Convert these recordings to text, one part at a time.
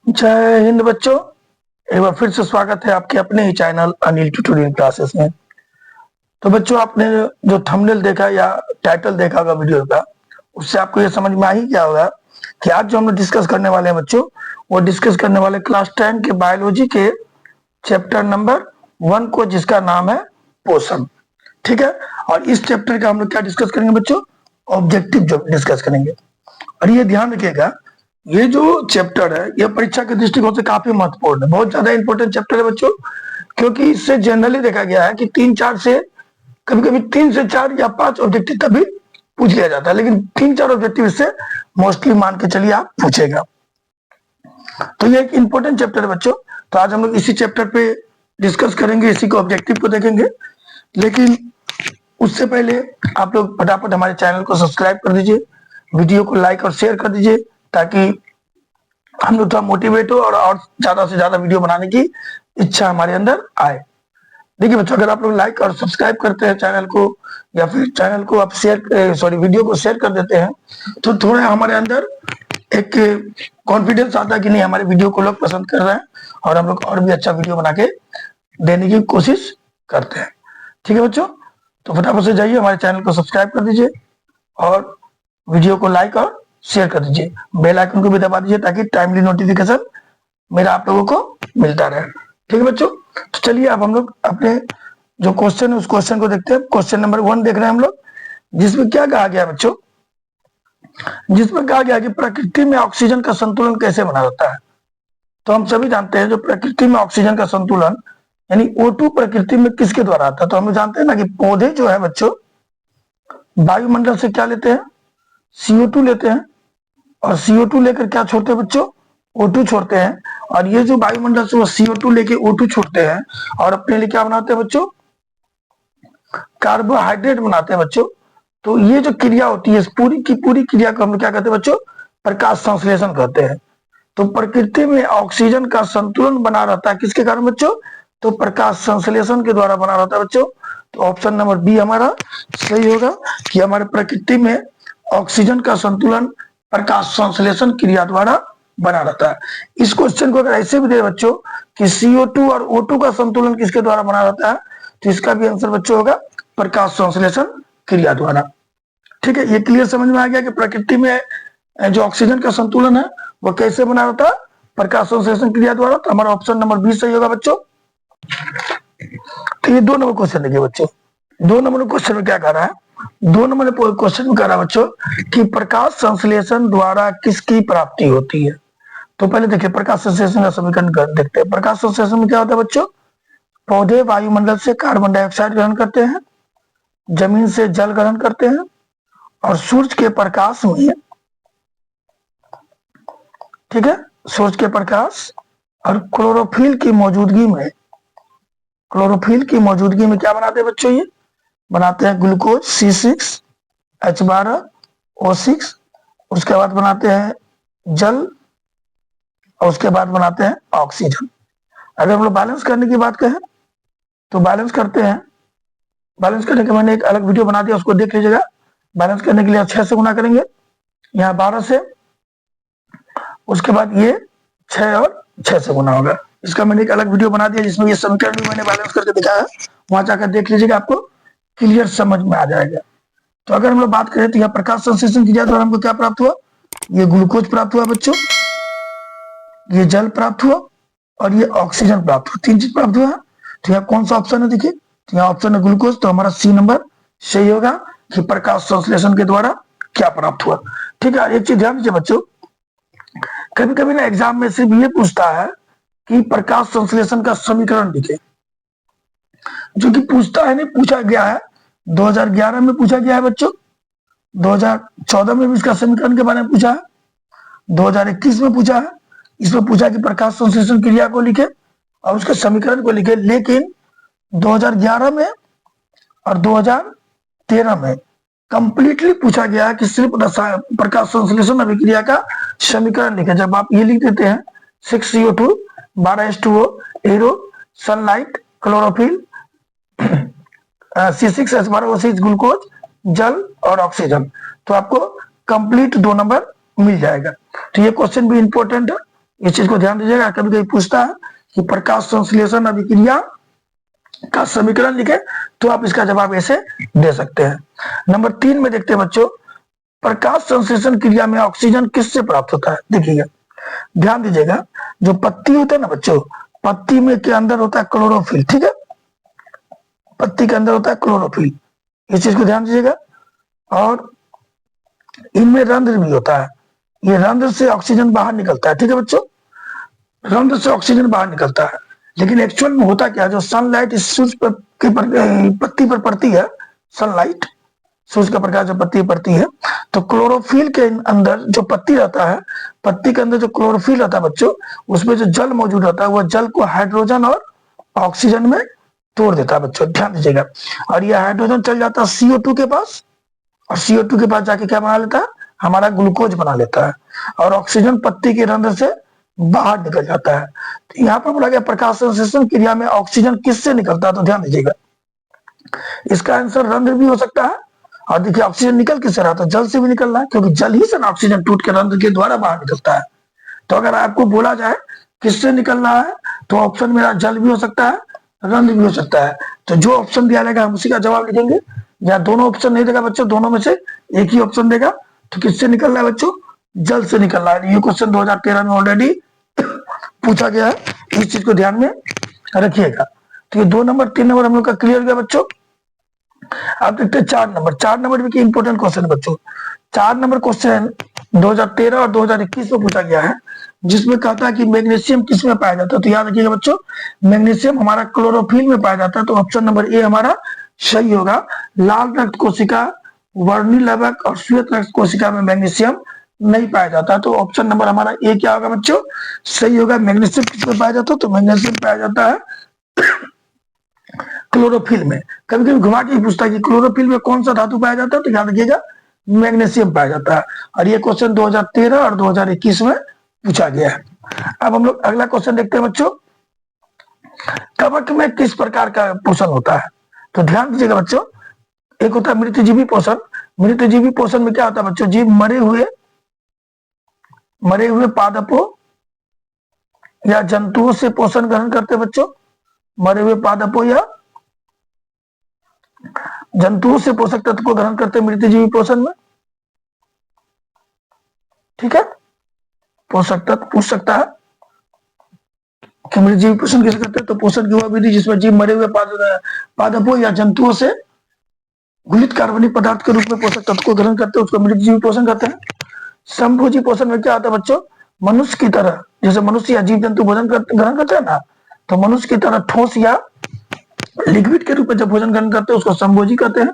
जय हिंद बच्चों। एक बार फिर से स्वागत है आपके अपने ही चैनल अनिल ट्यूटोरियल क्लासेस में। तो बच्चों, आपने जो थंबनेल देखा या टाइटल देखा होगा वीडियो का, उससे आपको ये समझ में आ ही गया होगा कि आज जो हम लोग डिस्कस करने वाले हैं बच्चों, वो डिस्कस करने वाले क्लास 10 के बायोलॉजी के चैप्टर नंबर 1 को, जिसका नाम है पोषण। ठीक है। और इस चैप्टर का हम लोग क्या डिस्कस करेंगे बच्चों? ऑब्जेक्टिव जो डिस्कस करेंगे। और ये ध्यान रखिएगा, ये जो चैप्टर है ये परीक्षा के दृष्टिकोण से काफी महत्वपूर्ण है, बहुत ज्यादा इंपॉर्टेंट चैप्टर है बच्चों। क्योंकि इससे जनरली देखा गया है कि 3-4 से, कभी कभी 3 से 4 या 5 ऑब्जेक्टिव तभी पूछ लिया जाता है, लेकिन 3-4 ऑब्जेक्टिव इससे मोस्टली मान के चलिए आप पूछेगा। तो ये एक इंपॉर्टेंट चैप्टर है बच्चों। तो आज हम लोग इसी चैप्टर पे डिस्कस करेंगे, इसी को ऑब्जेक्टिव को देखेंगे। लेकिन उससे पहले आप लोग फटाफट हमारे चैनल को सब्सक्राइब कर दीजिए, वीडियो को लाइक और शेयर कर दीजिए, ताकि हम लोग थोड़ा मोटिवेट हो और ज्यादा से ज्यादा वीडियो बनाने की इच्छा हमारे अंदर आए। देखिए बच्चों, अगर आप लोग लाइक और सब्सक्राइब करते हैं चैनल को, या फिर चैनल को आप वीडियो को शेयर कर देते हैं, तो थोड़ा हमारे अंदर एक कॉन्फिडेंस आता है कि नहीं, हमारे वीडियो को लोग पसंद कर रहे हैं और हम लोग और भी अच्छा वीडियो बना के देने की कोशिश करते हैं। ठीक है बच्चों, तो फटाफट से जाइए हमारे चैनल को सब्सक्राइब कर दीजिए और वीडियो को लाइक और शेयर कर दीजिए, बेल आइकन को भी दबा दीजिए ताकि टाइमली नोटिफिकेशन मेरा आप लोगों को मिलता रहे। ठीक है बच्चों, तो चलिए अब हम लोग अपने जो क्वेश्चन है उस क्वेश्चन को देखते हैं। क्वेश्चन नंबर 1 देख रहे हैं हम लोग, जिसमें क्या कहा गया बच्चों? जिसमें कहा गया कि प्रकृति में ऑक्सीजन का संतुलन कैसे बना रहता है। तो हम सभी जानते हैं जो प्रकृति में ऑक्सीजन का संतुलन यानी O2 प्रकृति में किसके द्वारा आता है? तो हम जानते हैं ना कि पौधे जो है बच्चों, वायुमंडल से क्या लेते हैं? CO2 लेते हैं, और CO2 लेकर क्या छोड़ते हैं बच्चों? O2 छोड़ते हैं। और ये जो वायुमंडल से वो CO2 लेके O2 छोड़ते हैं और अपने लिए क्या बनाते हैं बच्चों? कार्बोहाइड्रेट बनाते हैं बच्चों। तो ये जो क्रिया होती है, इस पूरी की पूरी क्रिया को हम क्या कहते हैं बच्चों? प्रकाश संश्लेषण कहते हैं। तो प्रकृति में ऑक्सीजन का संतुलन बना रहता है किसके कारण बच्चों? तो प्रकाश संश्लेषण के द्वारा बना रहता है बच्चों। तो ऑप्शन नंबर बी हमारा सही होगा कि हमारे प्रकृति में ऑक्सीजन का संतुलन प्रकाश संश्लेषण क्रिया द्वारा बना रहता है। इस क्वेश्चन को अगर ऐसे भी दे बच्चों कि CO2 और O2 का संतुलन किसके द्वारा बना रहता है, तो इसका भी आंसर बच्चों होगा प्रकाश संश्लेषण क्रिया द्वारा। ठीक है, ये क्लियर समझ में आ गया कि प्रकृति में जो ऑक्सीजन का संतुलन है वो कैसे बना रहता है? प्रकाश संश्लेषण क्रिया द्वारा। तो हमारा ऑप्शन नंबर बी सही होगा बच्चों। तो ये 2 नंबर क्वेश्चन देखिए बच्चों, 2 नंबर क्वेश्चन में क्या कह रहा है? 2 नंबर क्वेश्चन में कह रहा है बच्चों कि प्रकाश संश्लेषण द्वारा किसकी प्राप्ति होती है। तो पहले देखिए प्रकाश संश्लेषण का समीकरण देखते हैं। प्रकाश संश्लेषण में क्या होता है बच्चों? पौधे वायुमंडल से कार्बन डाइऑक्साइड ग्रहण करते हैं, जमीन से जल ग्रहण करते हैं, और सूर्य के प्रकाश में, ठीक है, सूर्य के प्रकाश और क्लोरोफिल की मौजूदगी में, क्लोरोफिल की मौजूदगी में क्या बनाते हैं बच्चों? ये बनाते हैं ग्लूकोज C6H12O6, उसके बाद बनाते हैं जल, और उसके बाद बनाते हैं ऑक्सीजन। अगर हम लोग बैलेंस करने की बात कहें तो बैलेंस करते हैं, बैलेंस करने के मैंने एक अलग वीडियो बना दिया, उसको देख लीजिएगा। बैलेंस करने के लिए 6 से गुना करेंगे, यहाँ 12 से, उसके बाद ये 6 और 6 से गुना होगा। इसका मैंने एक अलग वीडियो बना दिया जिसमें ये समीकरण भी मैंने बैलेंस करके दिखाया, वहां जाकर देख लीजिएगा, आपको क्लियर समझ में आ जाएगा। तो अगर हम लोग बात करें तो यहाँ प्रकाश संश्लेषण की जाए तो हमको क्या प्राप्त हुआ? ये ग्लूकोज प्राप्त हुआ बच्चों, ये जल प्राप्त हुआ, और ये ऑक्सीजन प्राप्त हुआ। 3 चीज प्राप्त हुआ है। तो यहाँ कौन सा ऑप्शन है? देखिए, तो यहाँ ऑप्शन है ग्लूकोज। तो हमारा C नंबर सही होगा कि प्रकाश संश्लेषण के द्वारा क्या प्राप्त हुआ। ठीक है, एक चीज ध्यान दीजिए बच्चों, कभी कभी ना एग्जाम में सिर्फ ये पूछता है कि प्रकाश संश्लेषण का समीकरण लिखे, जो कि पूछता है नहीं, पूछा गया है 2011 में पूछा गया है बच्चों, 2014 में भी इसका समीकरण के बारे में पूछा है, 2021 में पूछा है। इसमें पूछा कि प्रकाश संश्लेषण क्रिया को लिखे और उसके समीकरण को लिखे, लेकिन 2011 में और 2013 में कंप्लीटली पूछा गया है कि सिर्फ प्रकाश संश्लेषण अभिक्रिया का समीकरण लिखे। जब आप ये लिख देते हैं 6CO2 12H2O arrow sunlight chlorophyll C6H12O6 glucose जल और ऑक्सीजन, तो आपको कंप्लीट 2 नंबर मिल जाएगा। तो ये क्वेश्चन भी इंपॉर्टेंट है, इस चीज को ध्यान दीजिएगा। कभी कभी पूछता है कि प्रकाश संश्लेषण अभिक्रिया का समीकरण लिखे, तो आप इसका जवाब ऐसे दे सकते हैं। नंबर 3 में देखते हैं बच्चों, प्रकाश संश्लेषण क्रिया में ऑक्सीजन किससे प्राप्त होता है। देखिएगा, ध्यान दीजिएगा, जो पत्ती होता है ना बच्चों, पत्ती में के अंदर होता है क्लोरोफिल, ठीक है, पत्ती के अंदर होता है क्लोरोफिल, इस चीज को ध्यान दीजिएगा। और इनमें रंध्र भी होता है, ये रंध्र से ऑक्सीजन बाहर निकलता है, ठीक है बच्चों, रंध्र से ऑक्सीजन बाहर निकलता है। लेकिन एक्चुअल में होता क्या है, जो सनलाइट इस सूर्य पत्ती पर पड़ती है, सनलाइट सूर्य का प्रकाश जो पत्ती पर पड़ती है, तो क्लोरोफिल के अंदर जो पत्ती रहता है, पत्ती के अंदर जो क्लोरोफिल रहता है बच्चों, उसमें जो जल मौजूद रहता है, वह जल को हाइड्रोजन और ऑक्सीजन में तोड़ देता है बच्चों, ध्यान दीजिएगा। और यह हाइड्रोजन चल जाता है CO2 के पास, और CO2 के पास जाके क्या बना लेता है, हमारा ग्लूकोज बना लेता है, और ऑक्सीजन पत्ती के रंध्र से बाहर निकल जाता है। तो यहाँ पर बोला गया प्रकाश संश्लेषण क्रिया में ऑक्सीजन किससे निकलता है, तो ध्यान दीजिएगा, इसका आंसर रंध्र भी हो सकता है। और देखिए ऑक्सीजन निकल किससे रहा था, जल से भी निकल रहा है, क्योंकि जल ही से ना ऑक्सीजन टूट के रंध्र के द्वारा बाहर निकलता है। तो अगर आपको बोला जाए किससे निकल रहा है, तो ऑप्शन मेरा जल भी हो सकता है, रंध्र भी हो सकता है। तो जो ऑप्शन दिया जाएगा हम उसी का जवाब लिखेंगे। या दोनों ऑप्शन नहीं देगा बच्चों, दोनों में से एक ही ऑप्शन देगा, तो किससे निकल रहा है बच्चों, जल से निकल रहा है। ये क्वेश्चन 2013 में ऑलरेडी पूछा गया है, इस चीज को ध्यान में रखिएगा। तो ये 2 नंबर 3 नंबर हम लोग का क्लियर गया बच्चों। अब देखते हैं 4 नंबर भी इंपोर्टेंट क्वेश्चन है बच्चों। 4 नंबर क्वेश्चन 2013 और 2021 में पूछा गया है, जिसमें कहता है कि मैग्नीशियम किस में पाया जाता है। तो याद रखिएगा बच्चों, मैग्नीशियम हमारा क्लोरोफिल में पाया जाता है, तो ऑप्शन नंबर ए हमारा सही होगा। लाल रक्त कोशिका, वर्णी लवक और श्वेत रक्त कोशिका में मैग्नीशियम नहीं पाया जाता, तो ऑप्शन नंबर हमारा ए क्या होगा बच्चों, सही होगा। मैग्नीशियम किस में पाया जाता है, तो मैग्नीशियम पाया जाता है क्लोरोफिल में। कभी कभी घुमा के पूछता है कि क्लोरोफिल में कौन सा धातु पाया जाता है, तो याद रखिएगा मैग्नीशियम पाया जाता है। और ये क्वेश्चन 2013 और 2021 में पूछा गया है। अब हम लोग अगला क्वेश्चन देखते हैं बच्चों, कवक में किस प्रकार का पोषण होता है। तो ध्यान दीजिएगा बच्चों, एक होता है मृतजीवी पोषण। मृतजीवी पोषण में क्या होता है बच्चों, जीव मरे हुए पादपों या जंतुओं से पोषण ग्रहण करते हैं बच्चों, मरे हुए पादपों या जंतुओं से पोषक तत्व को ग्रहण करते हैं मृतजीवी पोषण में, ठीक है। पोषक तत्व पूछ सकता है कि मृतजीवी पोषण कैसे करते हैं, तो पोषण की वह विधि जिसमें जीव मरे हुए पादपों या जंतुओं से घुलित कार्बनिक पदार्थ के रूप में पोषक तत्व को ग्रहण करते हैं, उसको मृतजीवी पोषण कहते हैं। समभोजी पोषण में क्या आता है बच्चों, मनुष्य की तरह, जैसे मनुष्य या जीव जंतु भोजन ग्रहण करते हैं ना, तो मनुष्य की तरह ठोस या लिक्विड के रूप में जब भोजन ग्रहण करते हैं उसको समभोजी कहते हैं।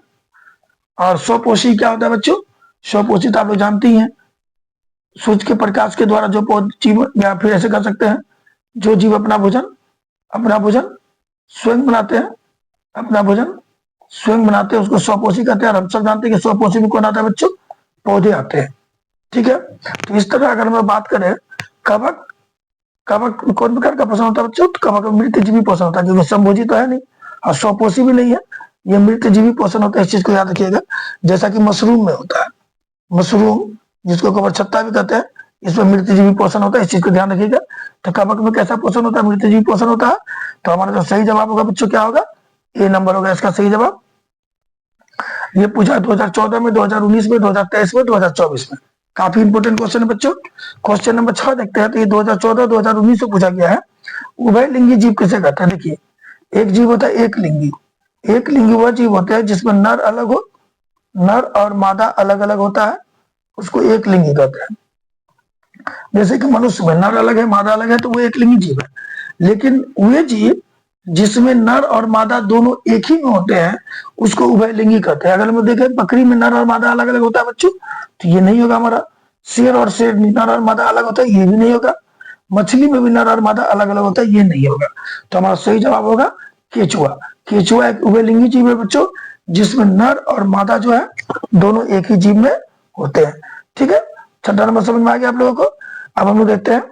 और स्वपोषी क्या होता है बच्चों, स्वपोषी तो आप लोग जानते ही हैं, सूर्य के प्रकाश के द्वारा जो जीव, या फिर ऐसे कर सकते हैं, जो जीव अपना भोजन स्वयं बनाते हैं, अपना भोजन स्वयं बनाते हैं, उसको स्वपोषी कहते हैं। और हम सब जानते हैं कि स्वपोषी में कौन आता है बच्चों, पौधे आते हैं, ठीक है। तो इस तरह अगर हम बात करें, कवक कौन प्रकार का पोषण होता है बच्चों, तो कवक मृतजीवी पोषण होता है, क्योंकि संभोजी तो है नहीं और स्वपोषी भी नहीं है, ये मृतजीवी पोषण होता है। इस चीज को याद रखिएगा। जैसा कि मशरूम में होता है, मशरूम जिसको कवर छत्ता भी कहते हैं, इसमें मृतजीवी पोषण होता है, इस चीज को ध्यान रखिएगा। तो कवक में कैसा पोषण होता है, मृतजीवी पोषण होता है। तो हमारा जो सही जवाब होगा बच्चों क्या होगा, ए नंबर होगा इसका सही जवाब। ये पूछा 2014 में, 2019 में, 2023 में, 2024 में, काफी इंपोर्टेंट क्वेश्चन है बच्चों। क्वेश्चन नंबर 6 देखते हैं, तो ये 2014-2019 से पूछा गया है। उभयलिंगी जीव किसे कहते हैं। देखिए, एक जीव होता है एक लिंगी, एक लिंगी वह जीव होता है जिसमें नर अलग हो, नर और मादा अलग अलग होता है, उसको एक लिंगी कहते हैं। जैसे कि मनुष्य में नर अलग है मादा अलग है, तो वो एक लिंगी जीव है। लेकिन वे जीव जिसमें नर और मादा दोनों एक ही में होते हैं, उसको उभयलिंगी कहते हैं। अगर हम देखें बकरी में नर और मादा अलग अलग होता है बच्चों, तो ये नहीं होगा हमारा। शेर और शेर नर और मादा अलग होता है, ये भी नहीं होगा। मछली में भी नर और मादा अलग अलग होता है, ये नहीं होगा। तो हमारा सही जवाब होगा केचुआ। केचुआ एक उभयलिंगी जीव है बच्चों, जिसमें नर और मादा जो है दोनों एक ही जीव में होते हैं, ठीक है। 6वां नंबर समझ में आ गया आप लोगों को। अब हम लोग देखते हैं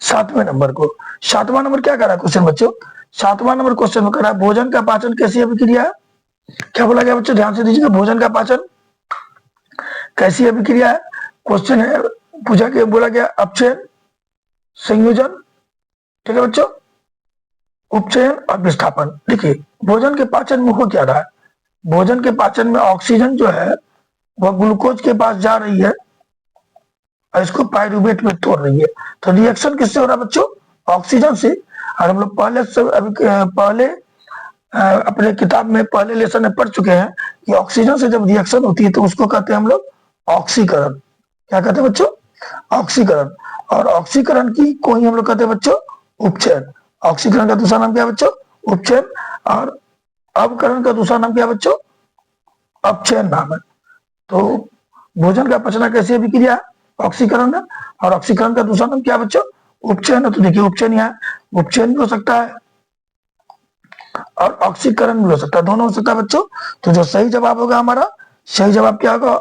7वें नंबर को। 7वां नंबर क्या कर रहा है क्वेश्चन बच्चों, 7वां नंबर क्वेश्चन में कर रहा है भोजन का पाचन कैसी अभिक्रिया है। क्या बोला गया बच्चों, ध्यान से दीजिएगा, भोजन का पाचन कैसी अभिक्रिया है। क्वेश्चन है पूछा गया, बोला गया अपचयन, संयोजन, ठीक है बच्चों, उपचयन और विस्थापन। देखिए भोजन के पाचन में हो क्या रहा है, भोजन के पाचन में ऑक्सीजन जो है वह ग्लूकोज के पास जा रही है और इसको पायरुवेट में तोड़ रही है। तो रिएक्शन किससे हो रहा है बच्चों, ऑक्सीजन से। और हम लोग पहले से अभी पहले अपने किताब में पहले लेसन में पढ़ चुके हैं कि ऑक्सीजन से जब रिएक्शन होती है तो उसको कहते हैं हम लोग ऑक्सीकरण। क्या कहते हैं बच्चों, ऑक्सीकरण। और ऑक्सीकरण की को ही हम लोग कहते हैं बच्चों उपचयन। ऑक्सीकरण का दूसरा नाम क्या है बच्चों, उपचयन। और अवकरण का दूसरा नाम क्या है बच्चों, अपचयन नाम है। तो भोजन का पचना कैसी अभिक्रिया है, ऑक्सीकरण है। और ऑक्सीकरण का दूसरा नाम क्या है बच्चों, उपचयन है। तो देखिए उपचयन यहाँ उपचयन भी हो सकता है और ऑक्सीकरण भी हो सकता है, दोनों हो सकता है बच्चों। तो जो सही जवाब होगा हमारा, सही जवाब क्या होगा,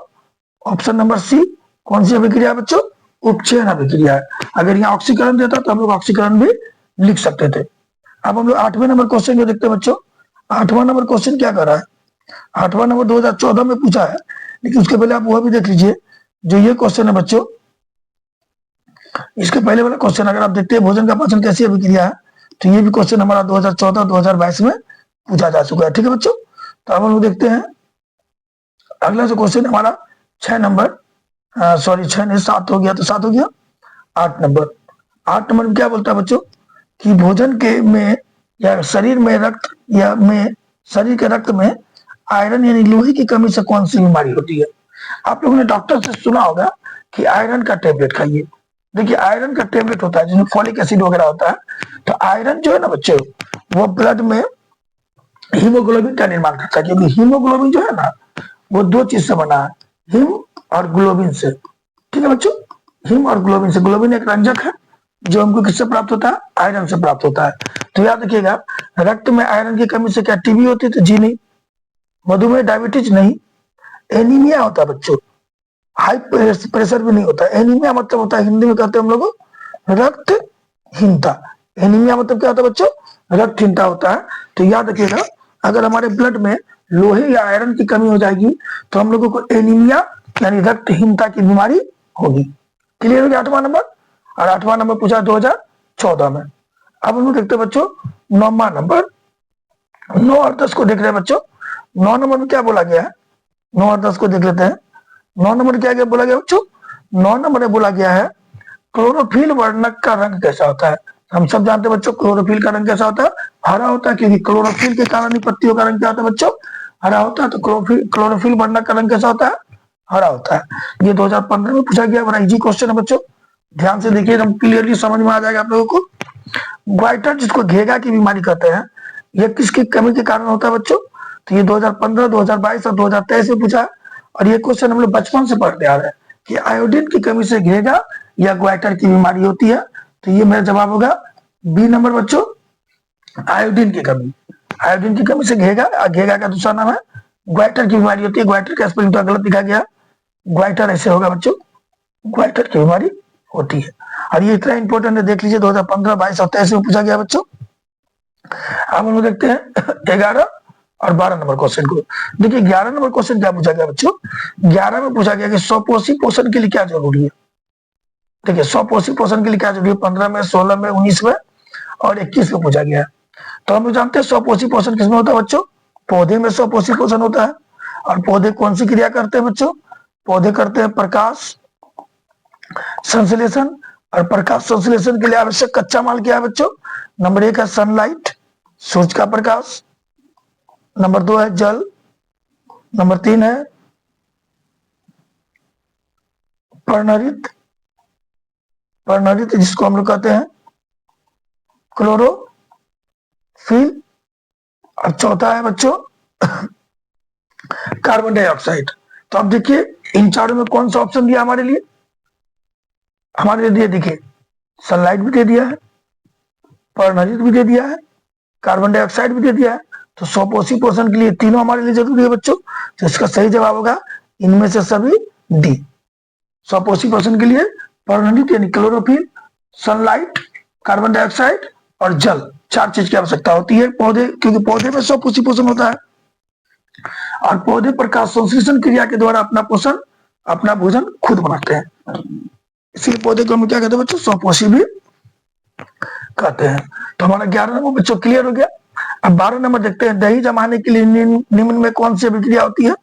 ऑप्शन नंबर सी। कौन सी अभिक्रिया है बच्चों, उपचयन अभिक्रिया है। अगर यहाँ ऑक्सीकरण देता तो हम लोग ऑक्सीकरण भी लिख सकते थे। अब हम लोग 8वें नंबर क्वेश्चन को देखते हैं बच्चों। 8वां नंबर क्वेश्चन क्या कर रहा है, 8वां नंबर 2014 में पूछा है, लेकिन उसके पहले आप वह भी देख लीजिए जो ये क्वेश्चन है बच्चों। इसके पहले वाला क्वेश्चन अगर आप देखते हैं भोजन का पाचन कैसी अभिक्रिया है, तो ये भी क्वेश्चन हमारा 2014-2022 में पूछा जा चुका है, ठीक है बच्चों। तो अब हम लोग देखते हैं अगला जो क्वेश्चन हमारा 6 नंबर, सॉरी 6 नहीं 7 हो गया, तो 7 हो गया, 8 नंबर। 8 नंबर में क्या बोलता है बच्चों कि भोजन के में या शरीर में रक्त या में शरीर के रक्त में आयरन यानी लोहे की कमी से कौन सी बीमारी होती है। आप लोगों ने डॉक्टर से सुना होगा कि आयरन का टेबलेट खाइए। देखिए आयरन का टेबलेट होता है जिसमें फॉलिक एसिड वगैरह होता है। तो आयरन जो है ना बच्चों, वो ब्लड में हीमोग्लोबिन का निर्माण करता है, क्योंकि हीमोग्लोबिन जो है ना वो 2 चीज से बना है, हिम और ग्लोबिन से, ठीक है बच्चों। हिम और ग्लोबिन से, ग्लोबिन एक रंजक है जो हमको किससे प्राप्त होता है, आयरन से प्राप्त होता है। तो याद रखिएगा रक्त में आयरन की कमी से क्या टीबी होती है, तो जी नहीं, मधुमेह डायबिटीज नहीं, एनीमिया होता है बच्चों, हाई प्रेशर भी नहीं होता। एनीमिया मतलब होता है, हिंदी में कहते हैं हम लोग रक्तहीनता। एनीमिया मतलब क्या होता है बच्चों, रक्तहीनता होता है। तो याद रखिएगा अगर हमारे ब्लड में लोहे या आयरन की कमी हो जाएगी तो हम लोगों को एनीमिया यानी रक्तहीनता की बीमारी होगी। क्लियर हो गया 8वां नंबर। और 8वां नंबर पूछा 2014 में। अब हम लोग देखते हैं बच्चों 9वां नंबर। 9 और 10 को देख रहे हैं बच्चों। 9 नंबर में क्या बोला गया है, 9 और 10 को देख लेते हैं। 9 नंबर क्या क्या बोला गया बच्चों, 9 नंबर में बोला गया है क्लोरोफिल वर्णक का रंग कैसा होता है। हम सब जानते हैं बच्चों क्लोरोफिल का रंग कैसा होता है, हरा होता है, क्योंकि क्लोरोफिल के कारण ही पत्तियों का रंग क्या होता है बच्चों, हरा होता है। तो क्लोरोफिल वर्णक का रंग कैसा होता है, हरा होता है। ये 2015 में पूछा गया, बड़ा इजी क्वेश्चन है बच्चों, ध्यान से देखिए एकदम क्लियरली समझ में आ जाएगा आप लोगों को। ग्वाइटर जिसको घेगा की बीमारी कहते हैं, यह किसकी कमी के कारण होता है बच्चों, तो ये 2015, 2022 और 2023 में पूछा। और ये क्वेश्चन हम लोग बचपन से पढ़ते आ रहे हैं कि आयोडीन की कमी से घेगा या ग्वाइटर की बीमारी होती है। तो ये मेरा जवाब होगा बी नंबर बच्चों, आयोडीन की कमी। आयोडीन की कमी से घेगा, घेगा का दूसरा नाम है ग्वाइटर की बीमारी होती है। ग्वाइटर का स्पेलिंग तो गलत लिखा गया, ग्वाइटर ऐसे होगा बच्चों, ग्वाइटर की बीमारी होती है। और ये इतना इंपॉर्टेंट है, देख लीजिए 2015, 22 और 23 में पूछा गया बच्चों। अब हम लोग देखते हैं 11 और 12 नंबर क्वेश्चन को। देखिए 11 नंबर क्वेश्चन क्या पूछा गया बच्चों, 11 में पूछा गया कि स्वपोषी पोषण के लिए क्या जरूरी है। देखिए स्वपोषी पोषण के लिए क्या जरूरी है, 15 में, 16 में, 19 में और 21 में पूछा गया है। तो हम लोग जानते हैं स्वपोषी पोषण किसमें होता है बच्चों, पौधे में स्वपोषी पोषण होता है। और पौधे कौन सी क्रिया करते हैं बच्चों, पौधे करते हैं प्रकाश संश्लेषण। और प्रकाश संश्लेषण के लिए आवश्यक कच्चा माल क्या है बच्चों, नंबर 1 है सनलाइट, सूरज का प्रकाश, नंबर 2 है जल, नंबर 3 है पर्णरित, पर्णरित जिसको हम लोग कहते हैं क्लोरोफिल, और चौथा है बच्चों कार्बन डाइऑक्साइड। तो अब देखिए इन चारों में कौन सा ऑप्शन दिया हमारे लिए, हमारे लिए देखिए सनलाइट भी दे दिया है, पर्णरित भी दे दिया है, कार्बन डाइऑक्साइड भी दे दिया है। तो स्वपोषी पोषण के लिए तीनों हमारे लिए जरूरी है बच्चों। तो इसका सही जवाब होगा इनमें से सभी डी। स्वपोषी पोषण के लिए पर्णरित यानी क्लोरोफिल, सनलाइट, कार्बन डाइऑक्साइड और जल, 4 चीज की आवश्यकता होती है पौधे, क्योंकि पौधे में स्वपोषी पोषण होता है। और पौधे प्रकाश संश्लेषण क्रिया के द्वारा अपना पोषण, अपना भोजन खुद बनाते हैं, इसलिए पौधे को हम क्या कहते हैं बच्चों, स्वपोषी भी कहते हैं। तो हमारा 11 नंबर बच्चों क्लियर हो गया। अब 12 नंबर देखते हैं, दही जमाने के लिए निम्न में कौन सी अभिक्रिया होती है?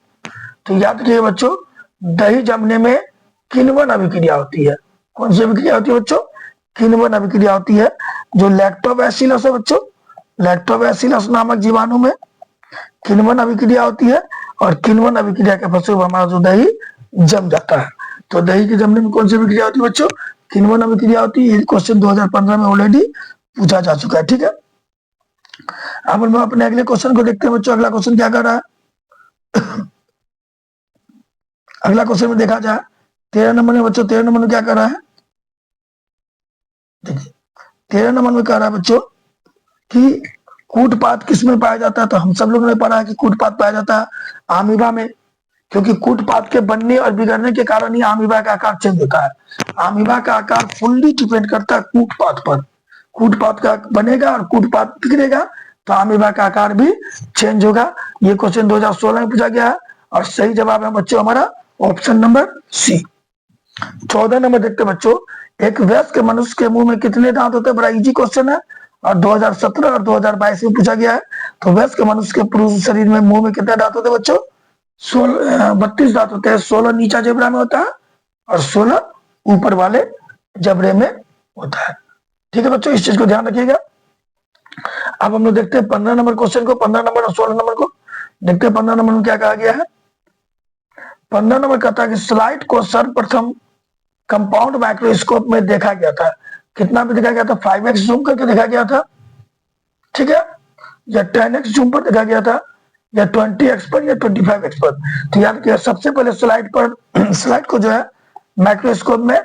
तो याद रखिए बच्चों, दही जमने में किण्वन अभिक्रिया होती है। कौन सी अभिक्रिया होती है बच्चों? किण्वन अभिक्रिया होती है। जो लैक्टोबैसिलस है बच्चों, लैक्टोबैसिलस नामक जीवाणु में किण्वन अभिक्रिया होती है, और किण्वन अभिक्रिया के फलस्वरूप हमारा जो दही जम जाता है। तो दही के जमने में कौन सी अभिक्रिया होती है बच्चों? किण्वन अभिक्रिया होती है। ये क्वेश्चन 2015 में ऑलरेडी पूछा जा चुका है। ठीक है, अब हम अपने अगले क्वेश्चन को देखते हैं बच्चों। अगला क्वेश्चन क्या कर रहा है? अगला क्वेश्चन में देखा जाए 13 नंबर में बच्चों, 13 नंबर में क्या कर रहा है? देखिए 13 नंबर में कह रहा है बच्चों कि कूटपात किस में पाया जाता है? तो हम सब लोगों ने पढ़ा है कि कूटपात पाया जाता है आमीबा में, क्योंकि कूटपात के बनने और बिगड़ने के कारण ही आमीबा का आकार चेंज होता है। आमीबा का आकार फुल्ली डिपेंड करता है कूटपात पर। कूटपात का बनेगा और कूटपात बिगड़ेगा तो अमीबा का आकार भी चेंज होगा। ये क्वेश्चन 2016 में पूछा गया है, और सही जवाब है बच्चों हमारा ऑप्शन नंबर सी। 14 नंबर देखते बच्चों, एक वयस्क मनुष्य के मुंह में कितने दांत होते हैं? बड़ा इजी क्वेश्चन है, और 2017 और 2022 में पूछा गया है। तो वयस्क मनुष्य के पुरुष शरीर में मुंह में कितने दांत होते हैं बच्चों? 32 दांत होते हैं। 16 नीचा जबड़ा में होता है और 16 ऊपर वाले जबड़े में होता है। ठीक है बच्चों, इस चीज को ध्यान रखिएगा। अब हम लोग देखते हैं 15 नंबर क्वेश्चन को, 15 नंबर और 16 नंबर को देखते हैं। 15 नंबर में क्या कहा गया है? 15 नंबर कहता है कि स्लाइड को सर्वप्रथम कंपाउंड माइक्रोस्कोप में देखा गया था। कितना में देखा गया था? 5x जूम करके देखा गया था, ठीक है, या 10x जूम पर देखा गया था, या 20x पर, या 25x पर। तो याद किया, सबसे पहले स्लाइड को जो है माइक्रोस्कोप में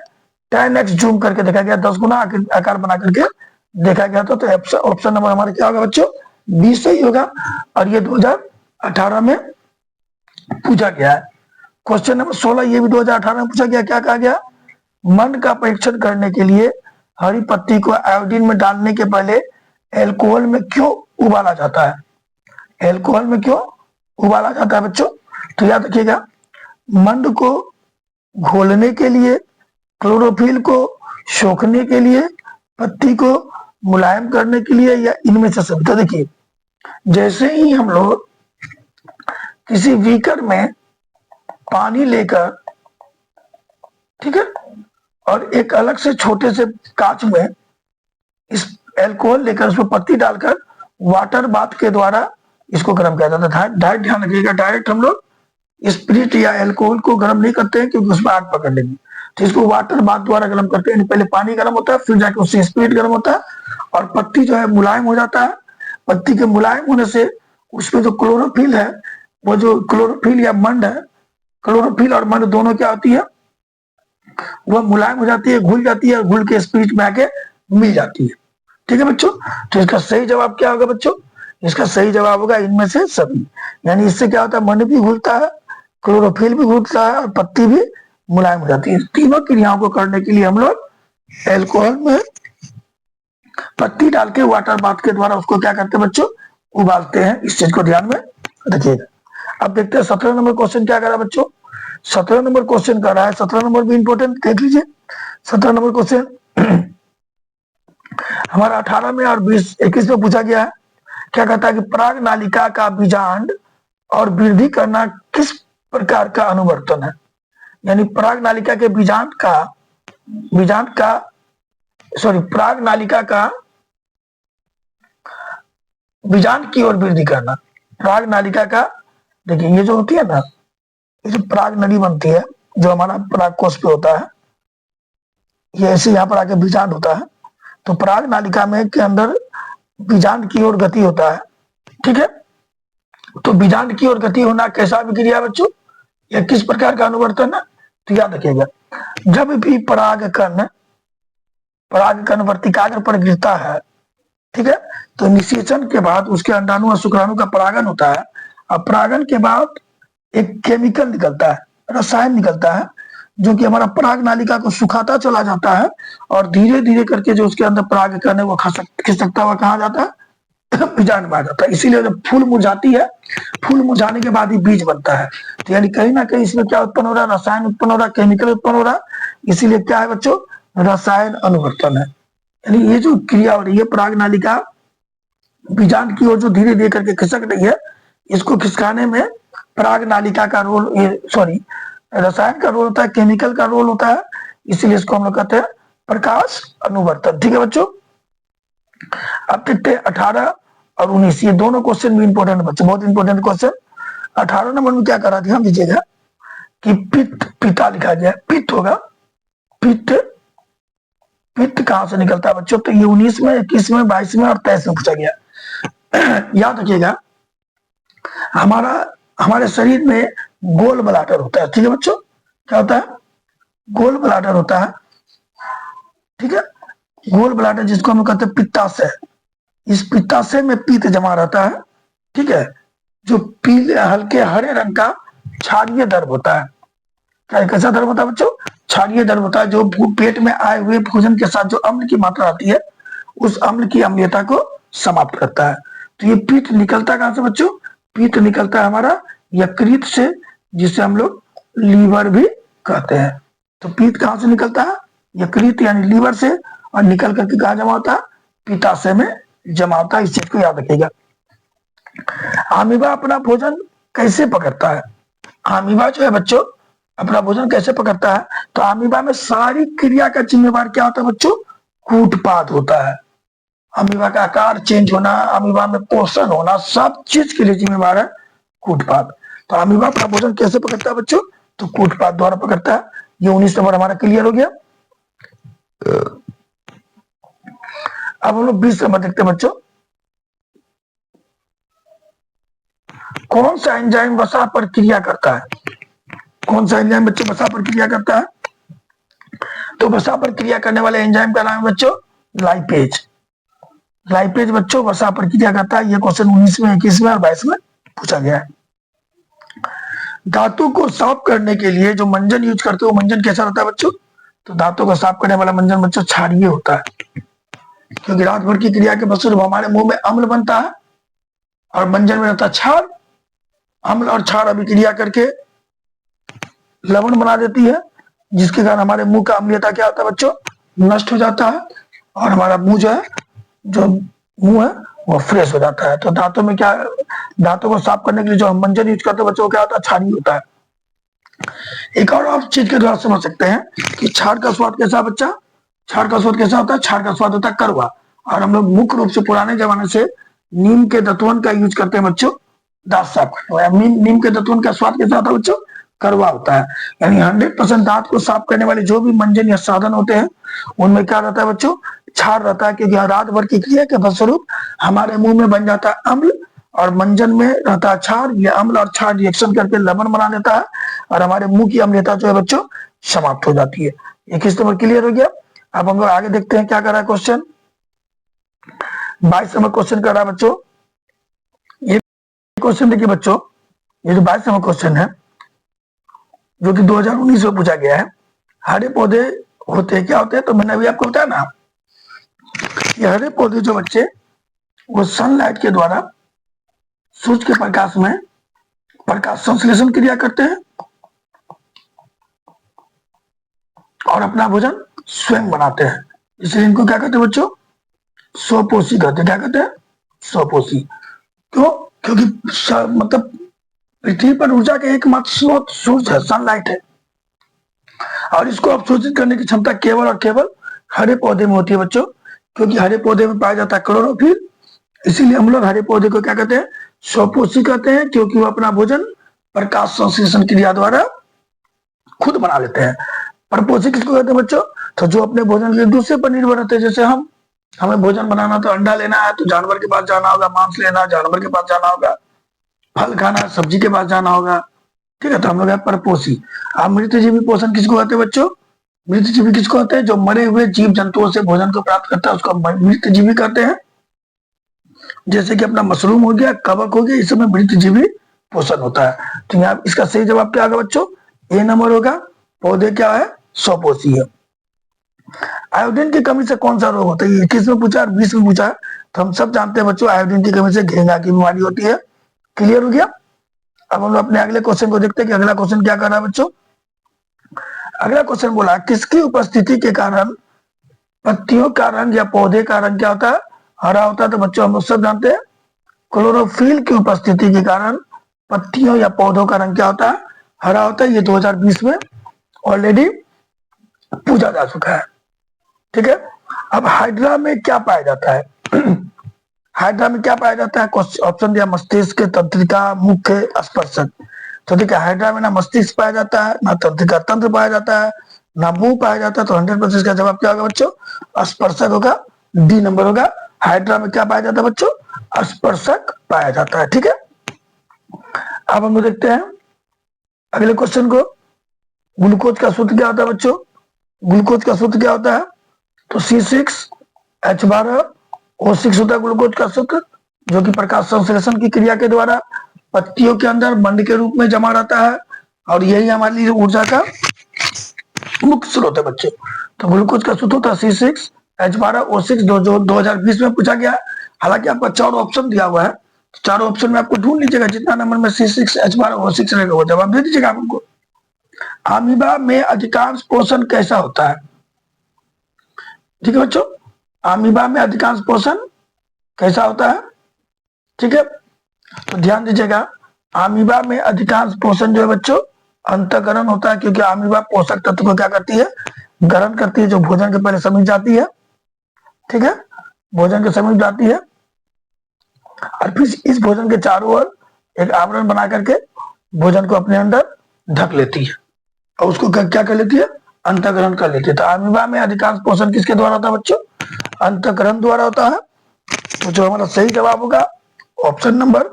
10x जूम करके देखा गया, 10 गुना आकार बना करके देखा गया था। तो ऑप्शन नंबर हमारा क्या होगा बच्चों? 20 सही होगा, और ये 2018 में पूछा गया है। क्वेश्चन नंबर 16 ये भी 2018 में पूछा गया। क्या कहा गया? मंड का परीक्षण करने के लिए हरी पत्ती को आयोडीन में डालने के पहले एल्कोहल में क्यों उबाला जाता है? एल्कोहल में क्यों उबाला जाता है बच्चों? तो याद रखिएगा, मंड को घोलने के लिए, क्लोरोफिल को सोखने के लिए, पत्ती को मुलायम करने के लिए, या इनमें से सब। तो देखिए, जैसे ही हम लोग किसी बीकर में पानी लेकर, ठीक है, और एक अलग से छोटे से कांच में इस एल्कोहल लेकर उसमें पत्ती डालकर वाटर बाथ के द्वारा इसको गर्म किया जाता है। डायरेक्ट ध्यान रखिएगा, डायरेक्ट हम लोग स्पिरिट या एल्कोहल को गर्म नहीं करते हैं, क्योंकि उसमें आग पकड़ लेगी। तो इसको वाटर बाथ द्वारा गर्म करते हैं। पहले पानी गर्म होता है, फिर जाके उससे स्पिरिट गर्म होता है, और पत्ती जो है मुलायम हो जाता है। पत्ती के मुलायम होने से उसमें जो क्लोरोफिल है, वो जो क्लोरोफिल या मंड है, क्लोरोफिल और मंड दोनों क्या होती है? वह मुलायम हो जाती है, घुल जाती है, और घुल के स्पिरिट में आके मिल जाती है। ठीक है बच्चों, तो इसका सही जवाब क्या होगा बच्चों? इसका सही जवाब होगा इनमें से सभी। यानी इससे क्या होता है? मंड भी घुलता है, क्लोरोफिल भी घुलता है, और पत्ती भी मुलायम हो जाती है। तीनों क्रियाओं को करने के लिए हम लोग एल्कोहल में पत्ती डाल के वाटर बाथ के द्वारा उसको क्या करते हैं बच्चों? उबालते हैं। इस चीज को ध्यान में रखिएगा। अब देखते हैं 17 नंबर क्वेश्चन क्या कर रहा है बच्चों। 17 नंबर क्वेश्चन कर रहा है, 17 नंबर भी इंपॉर्टेंट देख लीजिए। 17 नंबर क्वेश्चन हमारा 18 में और 20-21 में पूछा गया है। क्या कहता है कि पराग नालिका का बीजांड और वृद्धि करना किस प्रकार का अनुवर्तन है? यानी पराग नालिका के पराग नालिका का बीजांड की ओर वृद्धि करना। पराग नालिका का, देखिए ये जो होती है ना, ये जो पराग नली बनती है, जो हमारा पराग कोष पे होता है, ये ऐसे यहाँ पर आके बीजांड होता है। तो पराग नालिका में के अंदर बीजांड की ओर गति होता है, ठीक है। तो बीजांड की ओर गति होना कैसा विक्रिया बच्चों? यह किस प्रकार का अनुवर्तन है? तो याद रखिएगा, जब भी पराग कण वर्तिकाग्र पर गिरता है, ठीक है, तो निषेचन के बाद उसके अंडाणु और शुक्राणु का परागन होता है। अब परागन के बाद एक केमिकल निकलता है, रसायन निकलता है, जो कि हमारा पराग नालिका को सुखाता चला जाता है, और धीरे धीरे करके जो उसके अंदर पराग कण है वो खिसकता हुआ कहा जाता है? बीजांड में आ जाता है। इसीलिए जब फूल मुरझाती है, फूल मुरझाने के बाद ही बीज बनता है। तो यानी कहीं ना कहीं इसमें क्या उत्पन्न हो रहा है? रसायन उत्पन्न हो रहा है, केमिकल उत्पन्न हो रहा है। इसीलिए क्या है बच्चों? रसायन अनुवर्तन है। यानी ये जो क्रिया हो रही है, पराग नालिका बीजांड की ओर जो धीरे धीरे करके खिसक रही है, इसको खिसकाने में पराग नालिका का रोल, सॉरी, रसायन का रोल होता है, केमिकल का रोल होता है, इसीलिए इसको हम लोग कहते हैं प्रकाश अनुवर्तन। ठीक है बच्चों, अब देखते हैं 18 और 19, ये दोनों क्वेश्चन भी इंपॉर्टेंट बच्चों, बहुत इंपॉर्टेंट क्वेश्चन। 18 नंबर में क्या करा ध्यान दीजिएगा कि पित्त, पिता लिखा गया, पित्त होगा, पित्त, पित्त कहां से निकलता है बच्चों, तो ये 19 में, 21 में, 22 में और 23 में पूछा गया। याद रखिएगा, हमारा हमारे शरीर में गोल ब्लाडर होता है। ठीक है बच्चों, क्या होता है, गोल ब्लाडर होता है। ठीक है, गोल ब्लाडर जिसको हम कहते हैं पित्ताशय, इस पित्ताशय में पित्त जमा रहता है। ठीक है, जो पीले हल्के हरे रंग का क्षारीय द्रव होता है। क्या कैसा द्रव होता है बच्चों, क्षारीय द्रव होता है, जो पेट में आए हुए भोजन के साथ जो अम्ल की मात्रा आती है, उस अम्ल की अम्लीयता को समाप्त करता है। तो ये पित्त निकलता कहां से बच्चों, पित्त निकलता है हमारा यकृत से, जिसे हम लोग लीवर भी कहते हैं। तो पित्त कहां से निकलता है, यकृत यानी लीवर से, और निकल करके कहा जमा होता है, पित्ताशय में जमा होता है। इस चीज को याद रखिएगा। अमीबा अपना भोजन कैसे पकड़ता है, अमीबा जो है बच्चों अपना भोजन कैसे पकड़ता है, तो अमीबा में सारी क्रिया का जिम्मेवार क्या होता है बच्चों, कूटपाद होता है। अमीबा का आकार चेंज होना, अमीबा में पोषण होना, सब चीज के लिए जिम्मेवार है कूटपाद। तो अमीबा अपना भोजन कैसे पकड़ता है बच्चों, तो कूटपाद द्वारा पकड़ता है। ये 19 नंबर हमारा क्लियर हो गया। अब हम लोग 20 नंबर देखते हैं बच्चों, कौन सा एंजाइम वसा पर क्रिया करता है, कौन सा एंजाइम बच्चों वसा पर क्रिया करता है, तो वसा पर क्रिया करने वाले एंजाइम का नाम है बच्चों लाइपेज। लाइपेज बच्चों वसा पर क्रिया करता है। ये क्वेश्चन 19 में, 21 में और 22 में पूछा गया है। धातु को साफ करने के लिए जो मंजन यूज करते हो, मंजन कैसा रहता है बच्चों, तो धातु को साफ करने वाला मंजन बच्चों क्षारीय होता है, क्योंकि रात भर की क्रिया के फलस्वरूप हमारे मुंह में अम्ल बनता है और मंजन में रहता है क्षार। अम्ल और क्षार अभिक्रिया करके लवण बना देती है, जिसके कारण हमारे मुंह का अम्लीयता क्या होता है बच्चों, नष्ट हो जाता है, और हमारा मुंह जो है, जो मुंह है वो फ्रेश हो जाता है। तो दांतों में क्या, दांतों को साफ करने के लिए जो हम मंजन यूज करते हैं बच्चों, क्या होता है, क्षारीय होता है। एक और आप चीज के द्वारा समझ सकते हैं कि क्षार का स्वाद कैसा है बच्चा, क्षार का स्वाद कैसा होता है, क्षार का स्वाद होता है कड़वा। और हम लोग मुख्य रूप से पुराने जमाने से नीम के दतवन का यूज करते हैं बच्चों दांत साफ करने। नीम के दतवन का स्वाद कैसा होता है बच्चों, कड़वा होता है। यानी 100% दांत को साफ करने वाले जो भी मंजन या साधन होते हैं, उनमें क्या रहता है बच्चों, क्षार रहता है, क्योंकि रात भर की क्रिया के फलस्वरूप हमारे मुंह में बन जाता है अम्ल, और मंजन में रहता है क्षार। ये अम्ल और क्षार रिएक्शन करके लवण बना देता है, और हमारे मुंह की अम्लता जो है बच्चों समाप्त हो जाती है। ये किस नंबर क्लियर हो गया। अब हम लोग आगे देखते हैं क्या कर रहा है क्वेश्चन। 22 नंबर क्वेश्चन कर रहा है बच्चों। ये क्वेश्चन देखिए बच्चों, ये जो 22 नंबर क्वेश्चन है, जो कि 2019 में पूछा गया है। हरे पौधे होते क्या होते हैं, तो मैंने अभी आपको बताया ना, ये हरे पौधे जो बच्चे, वो सनलाइट के द्वारा, सूर्य के प्रकाश में प्रकाश संश्लेषण क्रिया करते हैं और अपना भोजन स्वयं बनाते हैं। इसलिए इनको क्या कहते हैं बच्चों, स्वपोषी कहते हैं। क्या कहते हैं, स्वपोषी। क्यों, क्योंकि मतलब पृथ्वी पर ऊर्जा के एकमात्र स्रोत सूर्य है, सनलाइट है, और इसको अवशोषित करने की क्षमता केवल और केवल हरे पौधे में होती है बच्चों, क्योंकि हरे पौधे में पाया जाता है क्लोरोफिल। इसीलिए हम लोग हरे पौधे को क्या कहते हैं, स्वपोषी कहते हैं, क्योंकि वो अपना भोजन प्रकाश संश्लेषण क्रिया द्वारा खुद बना लेते हैं। परपोषी किसको कहते हैं बच्चों, तो जो अपने भोजन के लिए दूसरे पर निर्भर रहते हैं। जैसे हमें भोजन बनाना, तो अंडा लेना है तो जानवर के पास जाना होगा, मांस लेना जानवर के पास जाना होगा, फल खाना सब्जी के पास जाना होगा। ठीक है, तो हम लोग है परपोषी। अब मृतजीवी पोषण किसको कहते हैं बच्चों, मृतजीवी किसको कहते हैं, जो मरे हुए जीव जंतुओं से भोजन को प्राप्त करता है, उसको मृतजीवी कहते हैं। जैसे कि अपना मशरूम हो गया, कवक हो गया, इस समय मृतजीवी पोषण होता है। तो यहाँ इसका सही जवाब क्या होगा बच्चों, ए नंबर होगा। पौधे क्या है, स्वपोषी है। आयोडीन की कमी से कौन सा रोग होता है, 21 में पूछा और 20 में पूछा, तो हम सब जानते हैं बच्चों, आयोडीन की कमी से घेंगा की बीमारी होती है। क्लियर हो गया। अब हम लोग अपने अगले क्वेश्चन को देखते हैं कि अगला क्वेश्चन क्या कर रहा है बच्चों। अगला क्वेश्चन बोला, किसकी उपस्थिति के कारण पत्तियों का रंग या पौधे का रंग क्या होता है? हरा होता है। तो बच्चों हम लोग सब जानते हैं क्लोरोफिल की उपस्थिति के कारण पत्तियों या पौधों का रंग क्या होता है? हरा होता है। ये 2020 में ऑलरेडी पूछा जा चुका है। ठीक है। अब हाइड्रा में क्या पाया जाता है? हाइड्रा में क्या पाया जाता है? ऑप्शन दिया मस्तिष्क, तंत्रिका, मुख्य, स्पर्शक। तो देखिए हाइड्रा में ना मस्तिष्क पाया जाता है, ना तंत्रिका तंत्र पाया जाता है, ना मुंह पाया जाता है। तो 100% का जवाब क्या होगा बच्चों? स्पर्शक होगा। डी नंबर होगा। हाइड्रा में क्या पाया जाता है बच्चों? स्पर्शक पाया जाता है। ठीक है। अब हम लोग देखते हैं अगले क्वेश्चन को। ग्लूकोज का सूत्र क्या होता है बच्चों? ग्लूकोज का सूत्र क्या होता है? तो C6H12O6 होता है ग्लूकोज का सूत्र, जो कि प्रकाश संश्लेषण की क्रिया के द्वारा पत्तियों के अंदर मंड के रूप में जमा रहता है, और यही हमारे लिए ऊर्जा का मुख्य स्रोत है बच्चों। तो ग्लूकोज का सूत्र होता है C6H12O6, जो 2020 में पूछा गया। हालांकि आपको 4 ऑप्शन दिया हुआ है, चारों ऑप्शन में आपको ढूंढ लीजिएगा जितना नंबर में C6H12O6 रहेगा वो जवाब दे दीजिएगा आप उनको। अमीबा में अधिकांश पोषण कैसा होता है? ठीक है बच्चों, अमीबा में अधिकांश पोषण कैसा होता है? ठीक है, तो ध्यान दीजिएगा अमीबा में अधिकांश पोषण जो है बच्चों अंतःकरण होता है, क्योंकि अमीबा पोषक तत्व को क्या करती है? ग्रहण करती है, जो भोजन के पहले समीप जाती है। ठीक है, भोजन के समीप जाती है और फिर इस भोजन के चारों ओर एक आवरण बना करके भोजन को अपने अंदर ढक लेती है और उसको क्या कर लेती है? अंतःकरण कर लेती है। तो अमीबा में अधिकांश पोषण किसके द्वारा होता है बच्चों? अंतःकरण द्वारा होता है। तो जो हमारा सही जवाब होगा ऑप्शन नंबर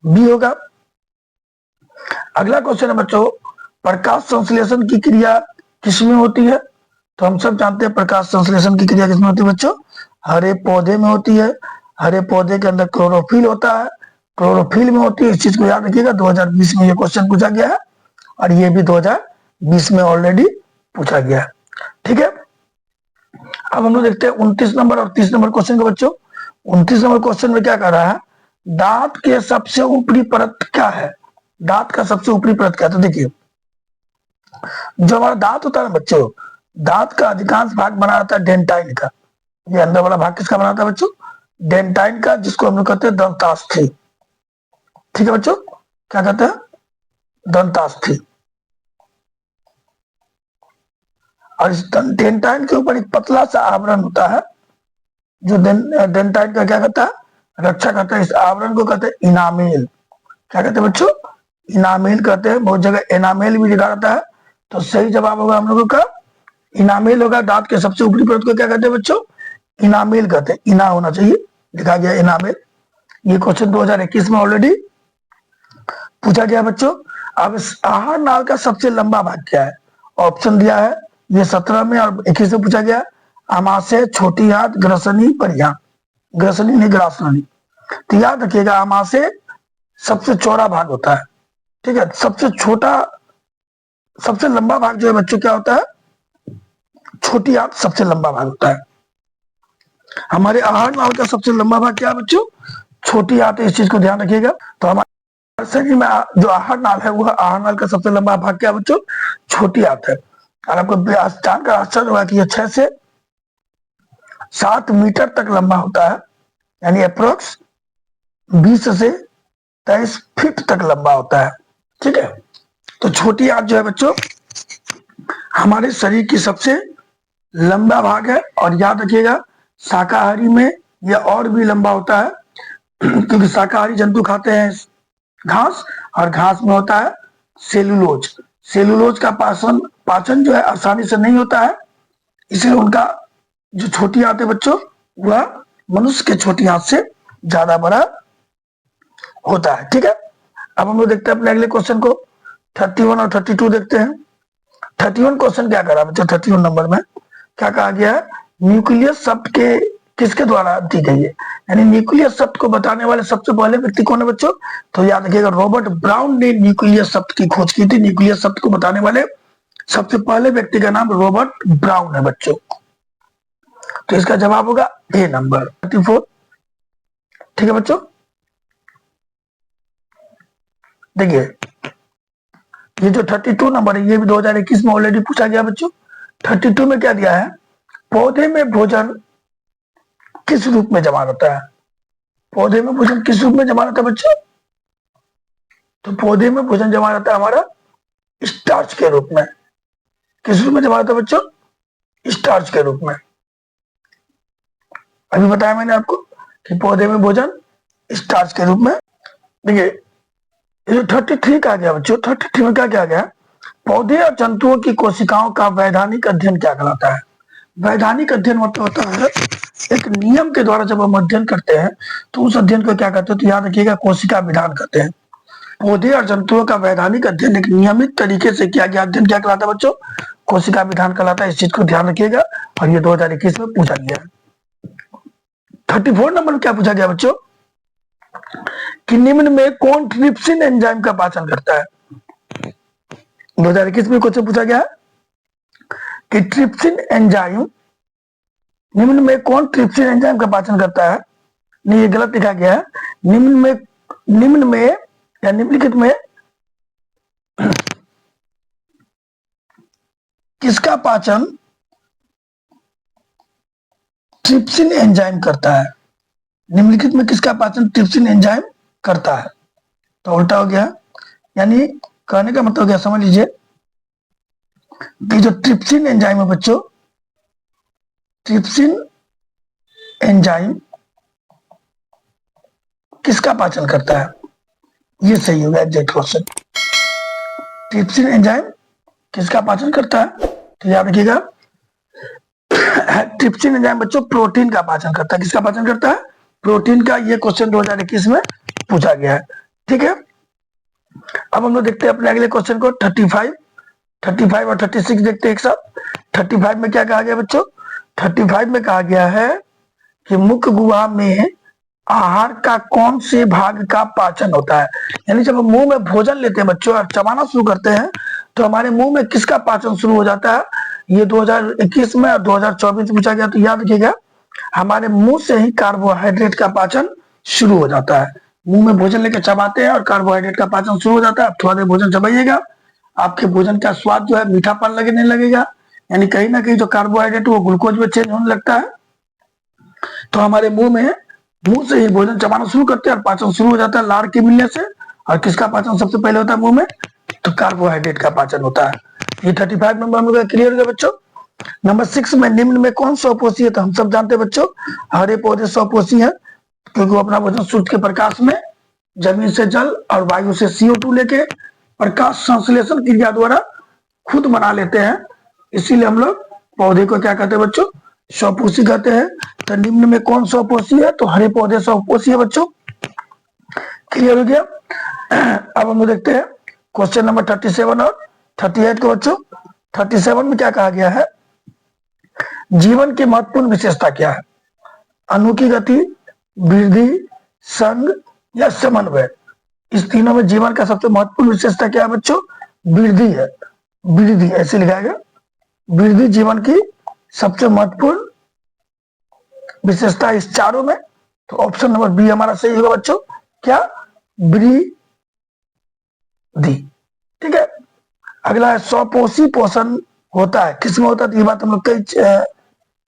बी होगा। अगला क्वेश्चन है बच्चों, प्रकाश संश्लेषण की क्रिया किसमें होती है? तो हम सब जानते हैं प्रकाश संश्लेषण की क्रिया किसमें होती है बच्चों? हरे पौधे में होती है। हरे पौधे के अंदर क्लोरोफिल होता है, क्लोरोफिल में होती है। इस चीज को याद रखिएगा, 2020 में ये क्वेश्चन पूछा गया है और ये भी 2020 में ऑलरेडी पूछा गया है। ठीक है, अब हम लोग देखते हैं 29 नंबर और 30 नंबर क्वेश्चन को बच्चों। 29 नंबर क्वेश्चन में क्या कर रहा है? दांत के सबसे ऊपरी परत क्या है? दांत का सबसे ऊपरी परत क्या है? तो देखिए जो हमारा दांत होता है ना बच्चों, दांत का अधिकांश भाग बना रहता है डेंटाइन का। ये अंदर वाला भाग किसका बना रहता है बच्चों? डेंटाइन का, जिसको हम लोग कहते हैं दंतास्थि। ठीक है बच्चों, क्या कहते हैं? दंतास्थि। और इस डेंटाइन के ऊपर एक पतला सा आवरण होता है, जो डेंटाइन का क्या करता है? रक्षा करता है। इस आवरण को कहते हैं इनामेल। क्या कहते हैं बच्चों? इनामेल कहते हैं। बहुत जगह एनामेल भी लिखा रहता है। तो सही जवाब होगा हम लोगों का इनामेल होगा। दांत के सबसे ऊपरी परत को क्या कहते हैं बच्चों? इनामेल कहते हैं। इना होना चाहिए, लिखा गया इनामेल। ये क्वेश्चन 2021 में ऑलरेडी पूछा गया बच्चों। अब इस आहार नाल का सबसे लंबा भाग क्या है? ऑप्शन दिया है, ये 17 में और 21 में पूछा गया। अमाशय, छोटी आंत, ग्रसनी, परियां। ग्रसनी नहीं, ग्रासनी। तो याद रखिएगा अमाशय सबसे चौड़ा भाग होता है। ठीक है, सबसे छोटा, सबसे लंबा भाग जो है बच्चों क्या होता है? छोटी आंत सबसे लंबा भाग होता है। हमारे आहार नाल का सबसे लंबा भाग क्या है बच्चों? छोटी आंत है। इस चीज को ध्यान रखिएगा। तो हमारे शरीर में जो आहार नाल है, वह आहार नाल का सबसे लंबा भाग क्या है बच्चों? छोटी आंत है। और आपको जानकर आश्चर्य होगा कि यह 6 से 7 मीटर तक लंबा होता है, यानी अप्रोक्स 20 से 23 फीट तक लंबा होता है। ठीक है, तो छोटी आंत जो है बच्चों हमारे शरीर की सबसे लंबा भाग है। और याद रखिएगा शाकाहारी में यह और भी लंबा होता है, क्योंकि शाकाहारी जंतु खाते हैं घास, और घास में होता है सेलुलोज। सेलुलोज का पाचन जो है आसानी से नहीं होता है, इसलिए उनका जो छोटी आंत है बच्चों वह मनुष्य के छोटी आंत से ज्यादा बड़ा होता है। ठीक है, अब हम लोग देखते हैं अपने अगले क्वेश्चन को। 31 और 32 देखते हैं। 31 क्वेश्चन क्या करा बच्चों? 31 नंबर में क्या कहा गया है? न्यूक्लियस शब्द के किसके द्वारा दी गई है? यानी न्यूक्लियस शब्द को बताने वाले सबसे पहले व्यक्ति कौन है बच्चों? तो याद रखिएगा रॉबर्ट ब्राउन ने न्यूक्लियस शब्द की खोज की थी। न्यूक्लियस शब्द को बताने वाले सबसे पहले व्यक्ति का नाम रॉबर्ट ब्राउन है बच्चों। तो इसका जवाब होगा ए नंबर 34। ठीक है बच्चों, देखिए ये जो 32 नंबर है ये भी 2021 में ऑलरेडी पूछा गया बच्चों। 32 में क्या दिया है? पौधे में भोजन किस रूप में जमा रहता है? पौधे में भोजन किस रूप में जमा रहता है बच्चों? तो पौधे में भोजन जमा रहता है हमारा स्टार्च के रूप में। किस रूप में जमा रहता है बच्चों? स्टार्च के रूप में। अभी बताया मैंने आपको कि पौधे में भोजन स्टार्च के रूप में। देखिए ये जो 33 का गया बच्चों, 33 में क्या क्या गया? पौधे और जंतुओं की कोशिकाओं का वैधानिक अध्ययन क्या कहलाता है? वैधानिक अध्ययन मतलब होता है एक नियम के द्वारा जब हम अध्ययन करते हैं तो उस अध्ययन को क्या कहते हैं? तो याद रखिएगा कोशिका विधान कहते हैं। पौधे और जंतुओं का वैधानिक अध्ययन एक नियमित तरीके से किया गया अध्ययन क्या कहलाता है बच्चों? कोशिका विधान कहलाता है। इस चीज को ध्यान रखिएगा। और ये 2021 में पूछा गया। 34 नंबर में क्या पूछा गया बच्चों? कि निम्न में कौन ट्रिप्सिन एंजाइम का पाचन करता है? 2021 में क्वेश्चन पूछा गया कि ट्रिप्सिन एंजाइम, निम्न में कौन ट्रिप्सिन एंजाइम का पाचन करता है? नहीं, ये गलत लिखा गया है। निम्न में या निम्नलिखित में किसका पाचन ट्रिप्सिन एंजाइम करता है? निम्नलिखित में किसका पाचन ट्रिप्सिन एंजाइम करता है? तो उल्टा हो गया। यानी कहने का मतलब हो गया, समझ लीजिए कि जो ट्रिप्सिन एंजाइम है बच्चों, ट्रिप्सिन एंजाइम किसका पाचन करता है? ये सही होगा एग्जैक्ट क्वेश्चन। ट्रिप्सिन एंजाइम किसका पाचन करता है? तो याद रखिएगा ट्रिप्सिन एंजाइम बच्चों प्रोटीन का पाचन करता है। किसका पाचन करता है? प्रोटीन का। ये क्वेश्चन 2021 में पूछा गया है। ठीक है, अब हम लोग देखते हैं अपने अगले क्वेश्चन को। 35 और 36 देखते हैं एक साथ। 35 में क्या कहा गया बच्चों? 35 में कहा गया है कि मुख गुहा में आहार का कौन से भाग का पाचन होता है? यानी जब हम मुंह में भोजन लेते हैं बच्चों और चबाना शुरू करते हैं तो हमारे मुंह में किसका पाचन शुरू हो जाता है? ये 2021 में और 2024 में पूछा गया। तो याद रखिएगा हमारे मुंह से ही कार्बोहाइड्रेट का पाचन शुरू हो जाता है। मुंह में भोजन लेकर चबाते हैं और कार्बोहाइड्रेट का पाचन शुरू हो जाता है। अब थोड़ा देर भोजन चबाइएगा, आपके भोजन का स्वाद जो है मीठापन लगने लगेगा। यानी कहीं ना कहीं जो कार्बोहाइड्रेट वो ग्लूकोज में चेंज होने लगता है। तो हमारे मुंह से ही भोजन चबाना शुरू करते हैं और पाचन शुरू हो जाता है लार के मिलने से। और किसका पाचन सबसे पहले होता है मुंह में? तो कार्बोहाइड्रेट का पाचन होता है। ये 35 नंबर हम लोग क्लियर हो गया बच्चों। नंबर 6 में निम्न में कौन स्वपोषी है? तो हम सब जानते हैं बच्चों हरे पौधे स्वपोषी है, क्योंकि वो अपना भोजन सूर्य के प्रकाश में, जमीन से जल और वायु से CO2 लेके प्रकाश संश्लेषण क्रिया द्वारा खुद बना लेते हैं। इसीलिए हम लोग पौधे को क्या कहते हैं बच्चों? स्वपोषी कहते हैं। तो निम्न में कौन स्वपोषी है? तो हरे पौधे स्वपोषी है बच्चों। क्लियर हो गया। अब हम देखते हैं क्वेश्चन नंबर 37 और 38 को बच्चों। 37 में क्या कहा गया है? जीवन की महत्वपूर्ण विशेषता क्या है? अणु की गति, वृद्धि, संग या समन्वय? इस तीनों में जीवन का सबसे महत्वपूर्ण विशेषता क्या है बच्चों? वृद्धि है। वृद्धि ऐसे लिखा गया, वृद्धि जीवन की सबसे महत्वपूर्ण विशेषता इस चारों में। तो ऑप्शन नंबर बी हमारा सही होगा बच्चों। क्या? वृद्धि। ठीक है, अगला है स्वपोषी पोषण होता है किसमें होता है? तो ये बात हम लोग कई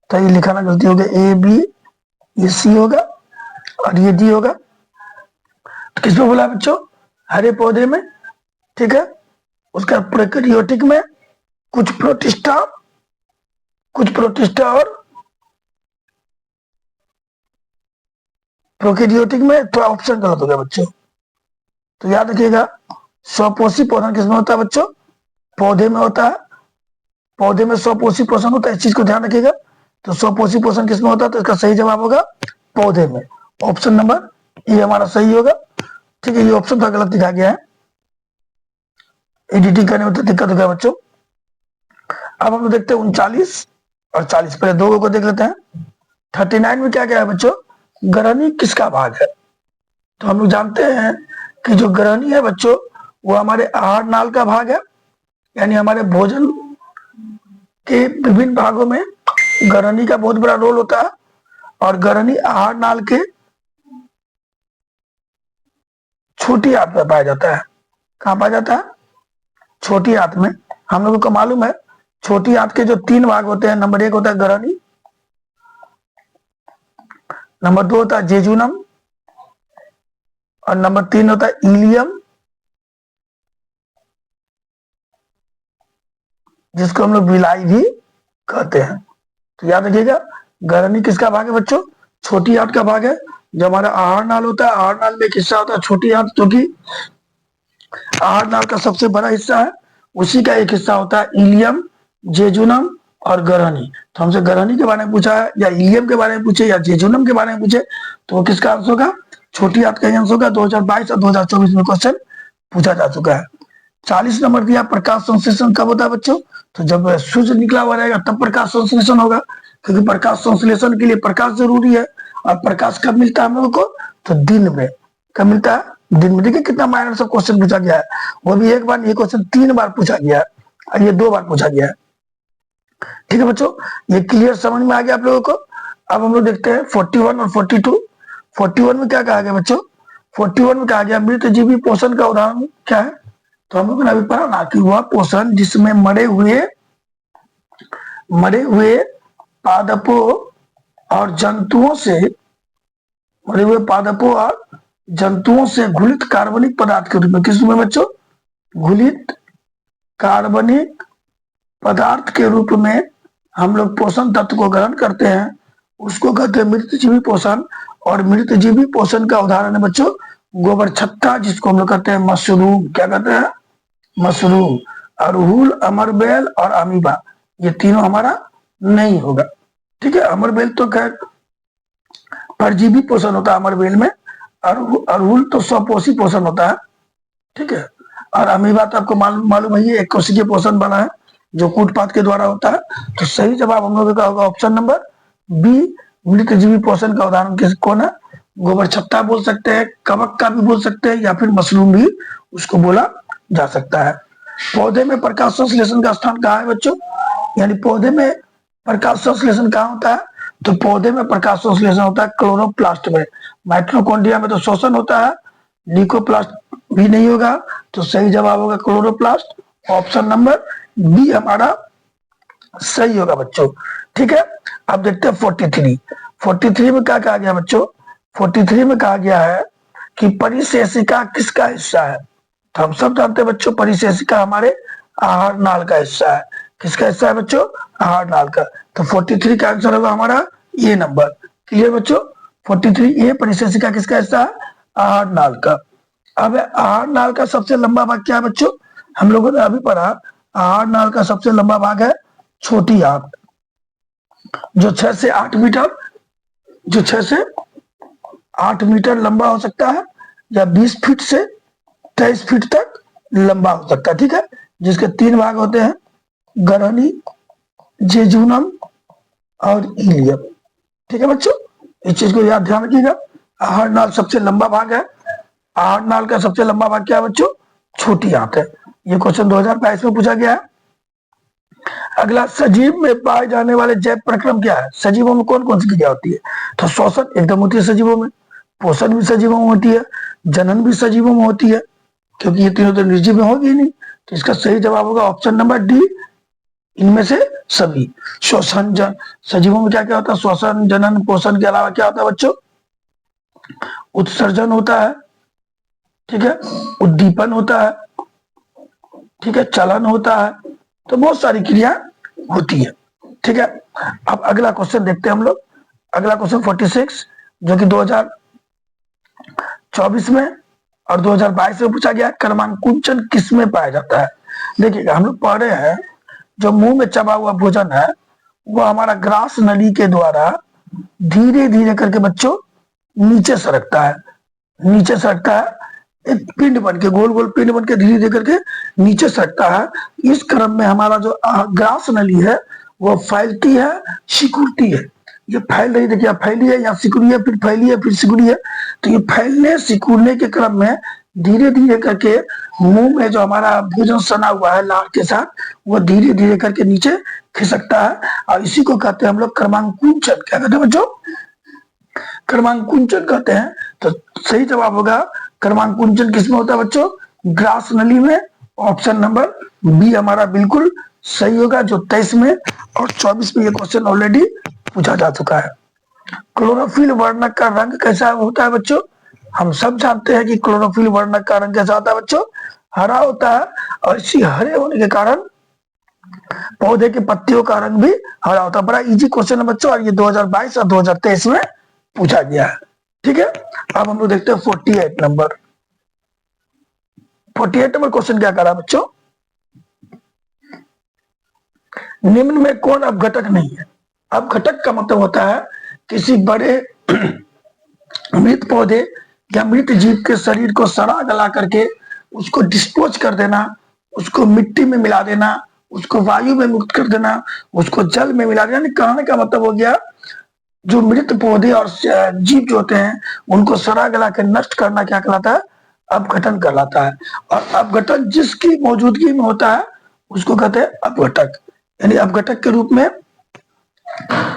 तो ये लिखाना गलती हो गया। A B, ये C होगा और ये D होगा। तो किसमें बोला बच्चों? हरे पौधे में। ठीक है, उसका प्रोकैरियोटिक में, कुछ प्रोटिस्टा और प्रोकैरियोटिक में। तो ऑप्शन गलत हो गया बच्चों। तो याद रखिएगा स्वपोषी पोषण किसमें होता है बच्चों? पौधे में होता है। पौधे में स्वपोषी पोषण होता है, इस चीज को ध्यान रखिएगा। तो स्वपोषी पोषण किसमें होता है? तो इसका सही जवाब होगा पौधे में। ऑप्शन नंबर ये हमारा सही होगा। ठीक है, ये ऑप्शन था गलत दिखा गया है, एडिटिंग करने में तो दिक्कत हो गया बच्चों। अब हम लोग देखते हैं 39 और 40, पहले दो को देख लेते हैं। 39 में क्या क्या है बच्चों? ग्रहणी किसका भाग है? तो हम लोग जानते हैं कि जो ग्रहणी है बच्चों वो हमारे आहार नाल का भाग है। यानी हमारे भोजन के विभिन्न भागों में ग्रहणी का बहुत बड़ा रोल होता है। और ग्रहणी आहार नाल के छोटी आंत में पाया जाता है। कहाँ पाया जाता है? छोटी आंत में। हम लोगों को मालूम है छोटी आंत के जो 3 भाग होते हैं। नंबर 1 होता है ग्रहणी, नंबर 2 होता है जेजुनम, और नंबर 3 होता है इलियम, जिसको हम लोग विलाई भी कहते हैं। तो याद रखिएगा, गरनी किसका भाग है बच्चों? छोटी आंत का भाग है। जो हमारा आहार नाल होता है, आहार नाल में एक हिस्सा होता है छोटी आंत, जो कि आहार नाल का सबसे बड़ा हिस्सा है। उसी का एक हिस्सा होता है इलियम, जेजुनम और गरनी। तो हमसे गरनी के बारे में पूछा है, या इलियम के बारे में पूछे, या जेजुनम के बारे में पूछे, तो वो किसका आंसर होगा? छोटी आंत का आंसर होगा। 2022 और 2024 में क्वेश्चन पूछा जा चुका है। 40 नंबर दिया, प्रकाश संश्लेषण कब होता है बच्चों? तो जब सूर्य निकला हुआ रहेगा तब प्रकाश संश्लेषण होगा, क्योंकि प्रकाश संश्लेषण के लिए प्रकाश जरूरी है। और प्रकाश कब मिलता है हम लोगों को? तो दिन में। कब मिलता है? दिन में। देखिए कितना माइनर सब क्वेश्चन पूछा गया है, वो भी एक बार, ये क्वेश्चन 3 बार पूछा गया है और ये 2 बार पूछा गया है। ठीक है बच्चों, ये क्लियर समझ में आ गया आप लोगों को। अब हम लोग देखते हैं 41 और 42। 41 में क्या कहा गया बच्चों? 41 में कहा गया मृतजीवी पोषण का उदाहरण क्या है? तो हम लोग ने अभी पढ़ा ना कि वह पोषण जिसमें मरे हुए पादपों और जंतुओं से, मरे हुए पादपों और जंतुओं से घुलित कार्बनिक पदार्थ के रूप में, किस रूप में बच्चों? घुलित कार्बनिक पदार्थ के रूप में हम लोग पोषण तत्व को ग्रहण करते हैं, उसको कहते हैं मृतजीवी पोषण। और मृतजीवी पोषण का उदाहरण है बच्चों गोबर छत्ता, जिसको हम लोग कहते हैं मशरूम। क्या कहते हैं? मशरूम। अरहुल, अमरबेल और अमीबा, ये तीनों हमारा नहीं होगा। ठीक है, अमरबेल तो खैर परजीवी पोषण होता है अमरबेल में, अरहुल तो स्वपोषी पोषण होता है। ठीक है, और अमीबा तो आपको मालूम है ये एक कोशिकीय पोषण बना है जो कूटपात के द्वारा होता है। तो सही जवाब हम लोगों का होगा ऑप्शन नंबर बी, मृतजीवी पोषण का उदाहरण किस कौन है? गोबर छत्ता बोल सकते हैं, कवक का भी बोल सकते हैं, या फिर मशरूम भी उसको बोला जा सकता है। पौधे में प्रकाश संश्लेषण का स्थान कहाँ है बच्चों? यानी पौधे में प्रकाश संश्लेषण कहाँ होता है? तो पौधे में प्रकाश संश्लेषण होता है क्लोरोप्लास्ट में। माइटोकॉन्ड्रिया में तो श्वसन होता है, ल्यूकोप्लास्ट भी नहीं होगा। तो सही जवाब होगा क्लोरोप्लास्ट, ऑप्शन नंबर बी हमारा सही होगा बच्चों। ठीक है, अब देखते हैं 43। 43 में क्या कहा गया बच्चों? 43 में कहा गया है कि परिशेषिका किसका हिस्सा है? तो हम सब जानते हैं बच्चों परिशेषिका हमारे आहार नाल का हिस्सा है। किसका हिस्सा है बच्चों? आहार नाल का। तो 43 का आंसर होगा हमारा ये नंबर। क्लियर बच्चों? 43 ये परिशेषिका किसका हिस्सा है? आहार नाल का। अब आहार नाल का सबसे लंबा भाग क्या है बच्चों? हम लोगों ने अभी पढ़ा आहार नाल का सबसे लंबा भाग है छोटी आंत, जो 6 से 8 मीटर, जो 6 से 8 मीटर लंबा हो सकता है, या 20 फीट से 23 फीट तक लंबा हो सकता है। ठीक है, जिसके 3 भाग होते हैं, गरनी, जेजुनम और इलियम। ठीक है बच्चों, इस चीज को याद ध्यान रखिएगा। आहार नाल सबसे लंबा भाग है। आहार नाल का सबसे लंबा भाग क्या है बच्चों? छोटी आंत है। ये क्वेश्चन 2022 में पूछा गया है। अगला, सजीव में पाए जाने वाले जैव प्रक्रम क्या है? सजीवों में कौन कौन सी क्रिया होती है? तो श्वसन एकदम होती है सजीवों में, पोषण भी सजीवों में होती है, जनन भी सजीवों में होती है, क्योंकि ये तीनों तो निर्जीव में होगी नहीं। तो इसका सही जवाब होगा ऑप्शन नंबर डी, इनमें से सभी। श्वसन सजीवों में क्या क्या होता है? श्वसन, जनन, पोषण के अलावा क्या होता है बच्चों? उत्सर्जन होता है। ठीक है, उद्दीपन होता है। ठीक है, चलन होता है। तो बहुत सारी क्रिया होती है। ठीक है, अब अगला क्वेश्चन देखते हैं हम लोग। अगला क्वेश्चन 46, जो कि 2024 में और 2022 में पूछा गया। क्रमांकुचन किस में पाया जाता है? देखिएगा, हम लोग पढ़ रहे हैं जो मुंह में चबा हुआ भोजन है वो हमारा ग्रास नली के द्वारा धीरे धीरे करके बच्चों नीचे सरकता है। नीचे सरकता है, एक पिंड बन के, गोल गोल पिंड बन के धीरे धीरे करके नीचे सरकता है। इस क्रम में हमारा जो ग्रास नली है वो फैलती है, सिकुड़ती है। ये फैल रही, देखिए फैली है, या सिकुड़ी है, फिर फैली है, फिर सिकुड़ी है। तो ये फैलने सिकुड़ने के क्रम में धीरे धीरे करके मुंह में जो हमारा भोजन सना हुआ है लार के साथ, वो धीरे धीरे करके नीचे खिसकता है। और इसी को कहते हैं हम लोग क्रमांकुचन। क्या कहते हैं बच्चों? क्रमांकुचन कहते हैं। तो सही जवाब होगा क्रमांकुचन किसमें होता है बच्चों? ग्रास नली में। ऑप्शन नंबर बी हमारा बिल्कुल सही होगा, जो 23 में और 24 में ये क्वेश्चन ऑलरेडी पूछा जा चुका है। क्लोरोफिल वर्णक का रंग कैसा होता है बच्चों? हम सब जानते हैं कि क्लोरोफिल वर्णक का रंग कैसा होता है बच्चों? हरा होता है। और इसी हरे होने के कारण पौधे की पत्तियों का रंग भी हरा होता है। बड़ा इजी क्वेश्चन है बच्चों, और ये 2022 और 2023 में पूछा गया है। ठीक है, अब हम लोग देखते हैं 48 नंबर। 48 नंबर क्वेश्चन क्या करा बच्चों? निम्न में कौन अपघटक नहीं है? अपघटक का मतलब होता है किसी बड़े मृत पौधे या मृत जीव के शरीर को सड़ा गला करके उसको डिस्पोज कर देना, उसको मिट्टी में मिला देना, उसको वायु में मुक्त कर देना, उसको जल में मिला देना। कहने का मतलब हो गया जो मृत पौधे और जीव जो होते हैं उनको सड़ा गला के नष्ट करना क्या कहलाता है? अपघटन कहलाता है। और अपघटन जिसकी मौजूदगी में होता है उसको कहते हैं अपघटक। यानी अपघटक के रूप में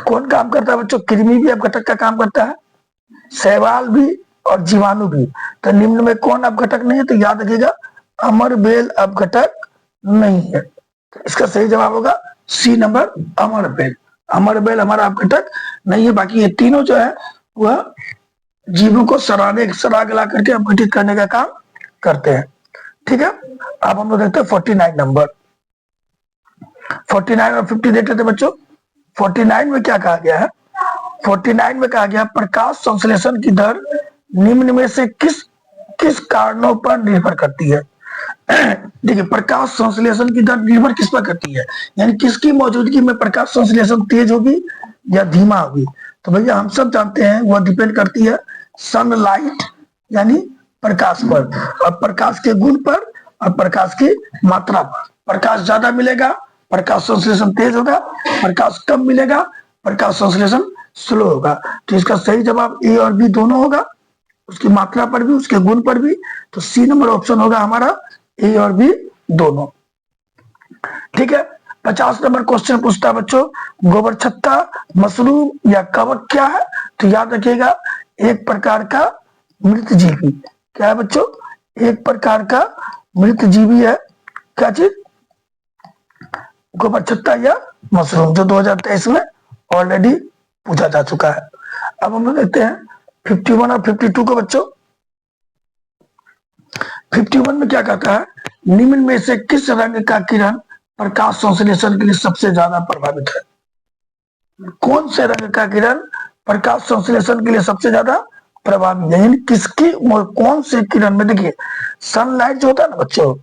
कौन काम करता है बच्चों? कृमि भी अपघटक का काम करता है, शैवाल भी और जीवाणु भी। तो निम्न में कौन अपघटक नहीं है? तो याद रखिएगा अमरबेल अपघटक नहीं है। तो इसका सही जवाब होगा सी नंबर, अमरबेल। अमरबेल हमारा अपघटक नहीं है। बाकी ये तीनों जो है वह जीवों को सड़ा गला करके अपघटित करने का काम करते हैं। ठीक है, अब हम लोग देखते हैं 49 नंबर। 49 और 50 देखते थे बच्चों। 49 में क्या कहा गया है? 49 में कहा गया प्रकाश संश्लेषण की दर निम्न में से किस किस कारणों पर निर्भर करती है? देखिए, प्रकाश संश्लेषण की दर निर्भर किस पर करती है? यानी किसकी मौजूदगी में प्रकाश संश्लेषण तेज होगी या धीमा होगी? तो भैया हम सब जानते हैं वह डिपेंड करती है सनलाइट यानी प्रकाश पर, और प्रकाश के गुण पर, और प्रकाश की मात्रा पर। प्रकाश ज्यादा मिलेगा प्रकाश संश्लेषण तेज होगा, प्रकाश कम मिलेगा प्रकाश संश्लेषण स्लो होगा। तो इसका सही जवाब ए और बी दोनों होगा, उसकी मात्रा पर भी उसके गुण पर भी। तो सी नंबर ऑप्शन होगा हमारा, ए और बी दोनों। ठीक है, 50 नंबर क्वेश्चन पूछता है बच्चों गोबर छत्ता, मशरूम या कवक क्या है? तो याद रखिएगा एक प्रकार का मृत जीवी। क्या है बच्चों? एक प्रकार का मृत जीवी है। क्या चीज? गोबर छत्ता या मशरूम, जो 2023 में ऑलरेडी पूछा जा चुका है। अब हम लोग देखते हैं 51 और 52 को बच्चों। 51 में क्या कहता है? निम्न में से किस रंग का किरण प्रकाश संश्लेषण के लिए सबसे ज्यादा प्रभावित है? कौन से रंग का किरण प्रकाश संश्लेषण के लिए सबसे ज्यादा प्रभावी है? यानी किसकी कौन से किरण में? देखिए सनलाइट जो होता है ना बच्चों,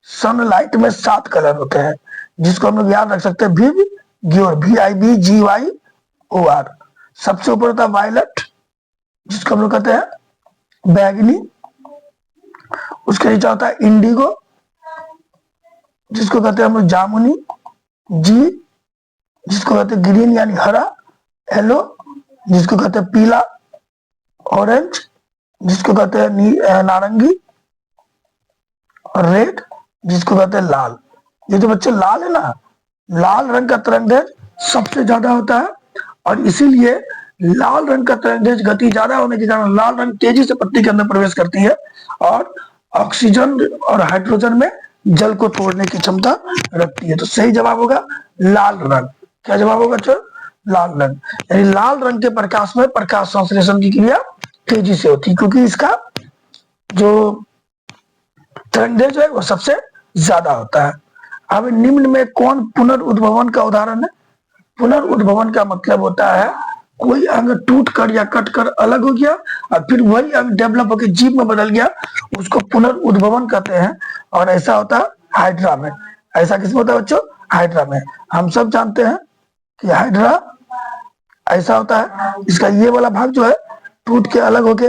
सनलाइट में 7 कलर होते हैं जिसको हम लोग याद रख सकते हैं विव ग्योर, VIVGYOR। सबसे ऊपर होता है वायलट जिसको हम लोग कहते हैं बैगनी। उसके नीचे होता है इंडिगो जिसको कहते हैं हम लोग जामुनी, जी जिसको कहते हैं ग्रीन यानी हरा, येलो जिसको कहते हैं पीला, ऑरेंज जिसको कहते हैं नारंगी, और रेड जिसको कहते हैं लाल। ये जो बच्चे लाल है ना, लाल रंग का तरंगदैर्घ्य सबसे ज्यादा होता है, और इसीलिए लाल रंग का तरंगदैर्घ्य गति ज्यादा होने के कारण लाल रंग तेजी से पत्ती के अंदर प्रवेश करती है और ऑक्सीजन और हाइड्रोजन में जल को तोड़ने की क्षमता रखती है। तो सही जवाब होगा लाल रंग। क्या जवाब होगा बच्चों? लाल रंग। यानी लाल रंग के प्रकाश में प्रकाश संश्लेषण की क्रिया तेजी से होती है क्योंकि इसका जो तरंगदैर्घ्य है वो सबसे ज्यादा होता है। अब निम्न में कौन पुनर्उद्भवन का उदाहरण है? पुनर्उद्भवन का मतलब होता है कोई अंग टूट कर या कट कर अलग हो गया और फिर वही अंग डेवलप होकर जीव में बदल गया, उसको पुनर्उद्भवन कहते हैं। और ऐसा होता है हाइड्रा में। ऐसा किसमें होता है बच्चों? हाइड्रा में। हम सब जानते हैं कि हाइड्रा ऐसा होता है, इसका ये वाला भाग जो है टूट के अलग होके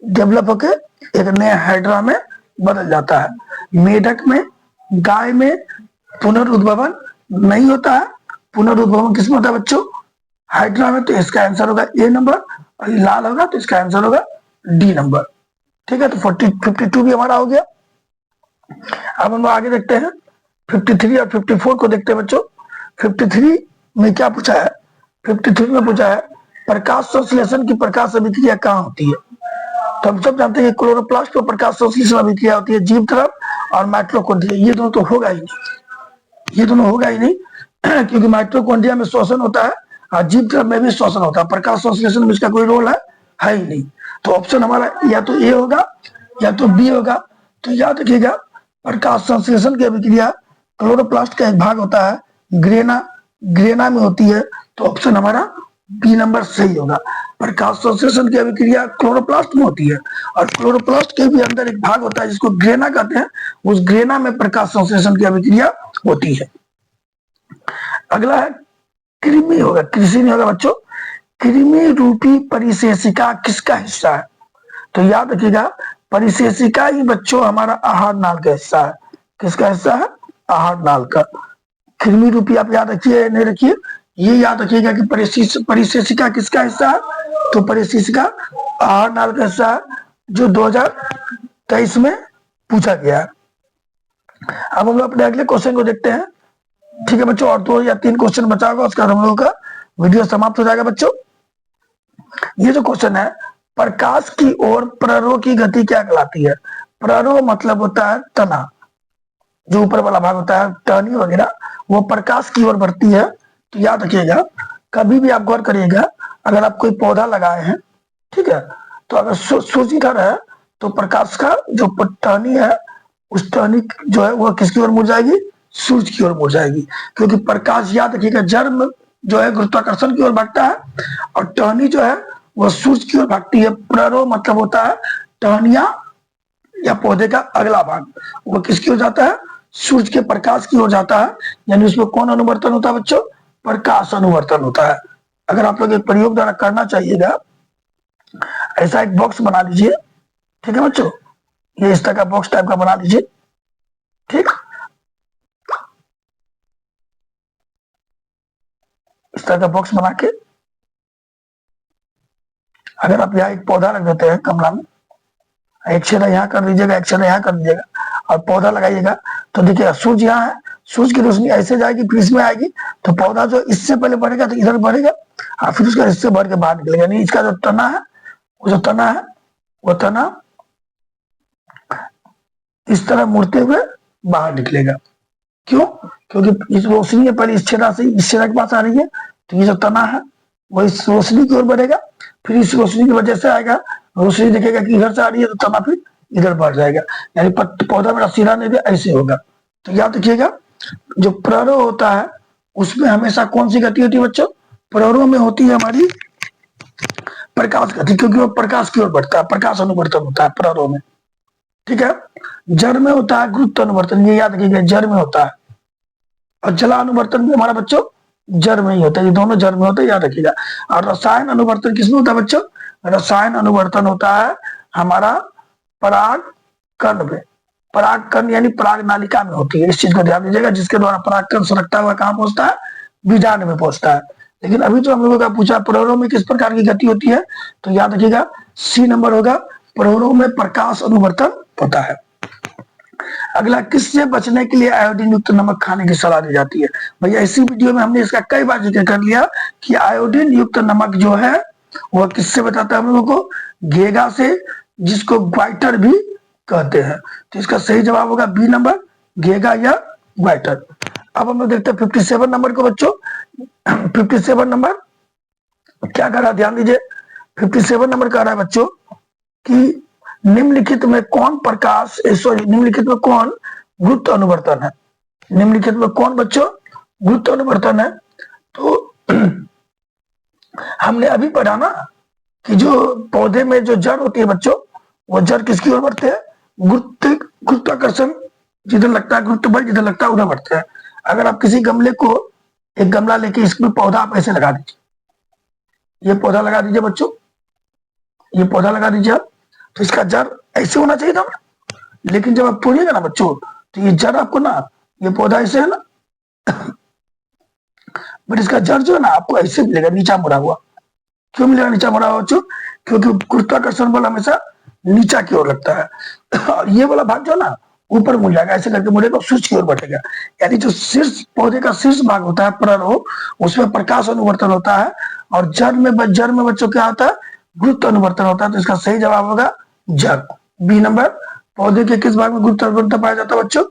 डेवलप होके एक नए हाइड्रा में बदल जाता है। मेढक में, गाय में पुनर्उद्भवन नहीं होता है। पुनर्उद्भवन किसमें होता है बच्चों? हाइड्रा में। तो इसका आंसर होगा ए नंबर, और लाल होगा तो इसका आंसर होगा डी नंबर। ठीक है, तो 52 भी हमारा हो गया। अब हम आगे देखते हैं 53 और 54 को देखते हैं बच्चों। 53 में क्या पूछा है? 53 में पूछा है प्रकाश संश्लेषण की प्रकाश अभिक्रिया कहाँ होती है? तो हम सब जानते हैं कि क्लोरोप्लास्ट पर प्रकाश संश्लेषण अभिक्रिया होती है जीव तरफ, और माइटोकॉन्ड्रिया। ये दोनों तो होगा ही नहीं, ये दोनों होगा ही नहीं क्योंकि माइटोकॉन्ड्रिया में श्वसन होता है जीव द्रव में भी श्वसन होता है, प्रकाश संश्लेषण में इसका कोई रोल है ही नहीं। तो ऑप्शन हमारा या तो ए होगा या तो बी होगा। तो याद रखिएगा, प्रकाश संश्लेषण की अभिक्रिया क्लोरोप्लास्ट का एक भाग होता है, ग्रेना में होती है। तो ऑप्शन हमारा बी नंबर सही होगा। प्रकाश संश्लेषण की अभिक्रिया क्लोरोप्लास्ट में होती है, और क्लोरोप्लास्ट के भी अंदर एक भाग होता है जिसको ग्रेना कहते हैं, उस ग्रेना में प्रकाश संश्लेषण की अभिक्रिया होती है। अगला है कृमि होगा, कृषि नहीं होगा बच्चों। कृमि रूपी परिशेषिका किसका हिस्सा है? तो याद रखिएगा, परिशेषिका ही बच्चों हमारा आहार नाल का हिस्सा है। किसका हिस्सा है? आहार नाल का। कृमि रूपी आप याद रखिए, नहीं रखिए, ये याद रखिएगा कि परिशेषिका किसका हिस्सा है? तो परिशेषिका आहार नाल का हिस्सा है, जो 2023 में पूछा गया है। अब हम लोग अपने अगले क्वेश्चन को देखते हैं। ठीक है बच्चों, और 2 या 3 क्वेश्चन बचा होगा, उसका हम लोगों का वीडियो समाप्त हो जाएगा बच्चों। ये जो क्वेश्चन है, प्रकाश की ओर प्ररोह की गति क्या कहलाती है? प्ररोह मतलब होता है तना, जो ऊपर वाला भाग होता है टहनी वगैरह, वो प्रकाश की ओर बढ़ती है। तो याद रखिएगा, कभी भी आप गौर करिएगा, अगर आप कोई पौधा लगाए हैं, ठीक है, तो अगर सूर्य इधर है तो प्रकाश का जो टहनी है, उस टहनी जो है वो किसकी ओर मुड़ जाएगी? सूर्य की ओर मुड़ जाएगी। क्योंकि प्रकाश, याद रखिएगा, जड़ में जो है गुरुत्वाकर्षण की ओर भागता है, और टहनी जो है वह सूर्य की ओर भागती है। प्ररोह मतलब होता है टहनिया या पौधे का अगला भाग, वो किसकी ओर जाता है? सूर्य के प्रकाश की ओर जाता है। यानी उसमें कौन अनुवर्तन होता है बच्चों? प्रकाश अनुवर्तन होता है। अगर आप लोग एक प्रयोग द्वारा करना चाहिएगा, ऐसा एक बॉक्स बना लीजिए, ठीक है बच्चों, ये इस तरह का बॉक्स टाइप का बना लीजिए, ठीक, इस तरह का बॉक्स बना के अगर आप यहाँ एक पौधा रख देते हैं गमला में, एक छेदा यहाँ कर लीजिएगा, एक छेदा यहाँ कर लीजिएगा, और पौधा लगाइएगा, तो देखिए सूर्य यहाँ है, सूर्य की रोशनी ऐसे जाएगी फिर इसमें आएगी, तो पौधा जो इससे पहले बढ़ेगा तो इधर बढ़ेगा, और फिर उसका इससे बढ़ के बाहर निकलेगा। यानी इसका जो तना है, वो जो तना है, वो तना इस तरह मुड़ते हुए बाहर निकलेगा। क्यों? क्योंकि इस रोशनी पहले इस छेदा से इस छेदा के पास आ रही है, तो ये जो तना है वो इस रोशनी की ओर बढ़ेगा, फिर इस रोशनी की वजह से आएगा, रोशनी देखेगा कि इधर से आ रही है, तो तना फिर इधर बढ़ जाएगा। यानी पौधा मेरा सीधा नहीं, ऐसे होगा। तो याद रखिएगा, जो प्ररोह होता है उसमें हमेशा कौन सी गति होती है बच्चों? प्ररोह में होती है हमारी प्रकाश गति, क्योंकि वो प्रकाश की ओर बढ़ता है, प्रकाश अनुवर्तन होता है प्ररोह में। ठीक है, जड़ में होता है गुरुत्व अनुवर्तन, ये याद रखिएगा, जड़ में होता है। और जला अनुवर्तन भी हमारा बच्चों जड़ में ही होता है, ये दोनों जड़ में होते हैं, याद रखिएगा। और रसायन अनुवर्तन किसमें होता है बच्चों? रसायन अनुवर्तन होता है हमारा पराग कण में, पराग कण यानी पराग नालिका में होती है। इस चीज को ध्यान दीजिएगा, जिसके द्वारा पराग कण सरकता हुआ कहाँ पहुंचता है? बीजांड में पहुंचता है। लेकिन अभी तो हम लोगों का पूछा प्ररोह में किस प्रकार की गति होती है, तो याद रखिएगा सी नंबर होगा, प्ररोह में प्रकाश अनुवर्तन होता है। अगला, किससे बचने के लिए आयोडीन युक्त नमक खाने की सलाह दी जाती है? भैया इसी वीडियो में हमने इसका कई बार जिक्र कर लिया कि आयोडीन युक्त नमक जो है वह किससे बताता है हम लोगों को? घेगा से, जिसको ग्वाइटर भी कहते हैं। तो इसका सही जवाब होगा बी नंबर, घेगा या ग्वाइटर। अब हम लोग देखते हैं 57 नंबर को बच्चों। 57 नंबर क्या कह रहा है, ध्यान दीजिए। 57 नंबर कह रहा है बच्चों कि निम्नलिखित में कौन प्रकाश, सॉरी, निम्नलिखित में कौन गुरुत्व अनुवर्तन है? निम्नलिखित में कौन बच्चों गुरुत्व अनुवर्तन है? तो हमने अभी पढ़ा ना कि जो पौधे में जो जड़ होती है बच्चों, वो जड़ किसकी ओर बढ़ते हैं? गुरुत्वाकर्षण जिधर लगता है, गुरुत्व बल जिधर लगता है उधर बढ़ते हैं। अगर आप किसी गमले को, एक गमला लेके इसमें पौधा आप ऐसे लगा दीजिए, ये पौधा लगा दीजिए बच्चों, ये पौधा लगा दीजिए आप, तो इसका जड़ ऐसे होना चाहिए था ना, लेकिन जब आप तोड़िएगा ना बच्चों, तो ये जड़ आपको ना, ये पौधा ऐसे है ना, बट इसका जड़ जो है ना आपको ऐसे मिलेगा, नीचा मुड़ा हुआ। क्यों मिलेगा नीचा मुड़ा हुआ बच्चों? क्योंकि गुरुत्वाकर्षण बल हमेशा नीचा की ओर लगता है, और ये वाला भाग जो है ना ऊपर मुड़ जाएगा, ऐसे करके मुड़ेगा, शीर्ष की ओर बढ़ेगा। यानी जो शीर्ष, पौधे का शीर्ष भाग होता है प्ररोह, उसमें प्रकाश अनुवर्तन होता है, और जड़ में बच्चों क्या होता है? गुरुत्व अनुवर्तन होता है। तो इसका सही जवाब होगा जड़, बी नंबर। पौधे के किस भाग में गुरुत्व अनुवर्तन पाया जाता है बच्चों?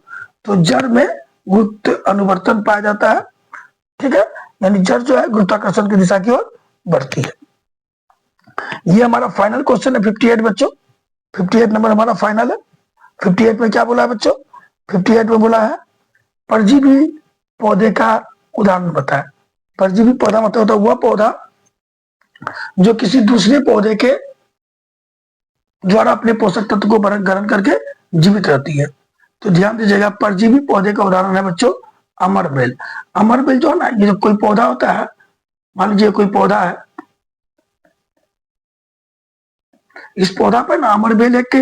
तो जड़ में गुरुत्व अनुवर्तन पाया जाता है। ठीक है, यानी जड़ जो है गुरुत्वाकर्षण की दिशा की ओर बढ़ती है। ये हमारा फाइनल क्वेश्चन है 58 बच्चों, 58 नंबर हमारा फाइनल है। 58 में क्या बोला है बच्चों? 58 में बोला है परजीवी पौधे का उदाहरण बताएं। परजीवी पौधा मतलब होता है वह पौधा जो किसी दूसरे पौधे के द्वारा अपने पोषक तत्व को ग्रहण करके जीवित रहती है। तो ध्यान दीजिएगा, परजीवी पौधे का उदाहरण है बच्चों अमरबेल। अमरबेल जो है ना, ये जो कोई पौधा होता है, मान लीजिए कोई पौधा है, इस पौधा पर ना अमरबेल एक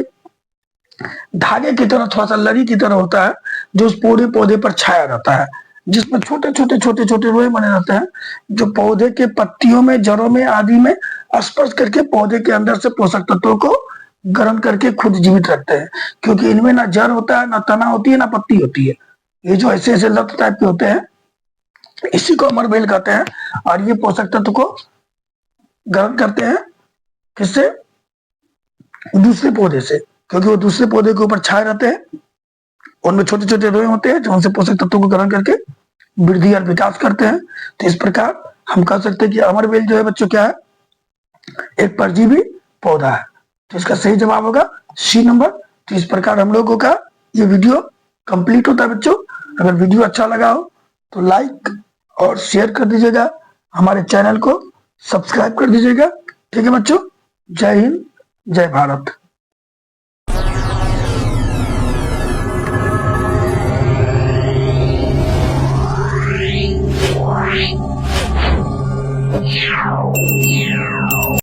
धागे की तरह, थोड़ा सा लड़ी की तरह होता है, जो उस पूरे पौधे पर छाया रहता है, जिसमें छोटे छोटे रोए बने रहते हैं, जो पौधे के पत्तियों में, जड़ों में आदि में स्पर्श करके पौधे के अंदर से पोषक तत्वों को ग्रहण करके खुद जीवित रखते हैं। क्योंकि इनमें ना जड़ होता है, ना तना होती है, ना पत्ती होती है। ये जो ऐसे ऐसे लत टाइप के होते हैं, इसी को अमरबेल कहते हैं। और ये पोषक तत्व को ग्रहण करते हैं किससे? दूसरे पौधे से, क्योंकि वो दूसरे पौधे के ऊपर छाए रहते हैं, उनमें छोटे छोटे रोए होते हैं जो उनसे पोषक तत्वों को ग्रहण करके वृद्धि और विकास करते हैं। तो इस प्रकार हम कह सकते हैं कि अमरबेल जो है बच्चों क्या है? एक परजीवी पौधा है। तो इसका सही जवाब होगा सी नंबर। तो इस प्रकार हम लोगों का ये वीडियो कंप्लीट होता है बच्चों। अगर वीडियो अच्छा लगा हो तो लाइक और शेयर कर दीजिएगा, हमारे चैनल को सब्सक्राइब कर दीजिएगा। ठीक है बच्चों, जय हिंद, जय भारत। Yeah.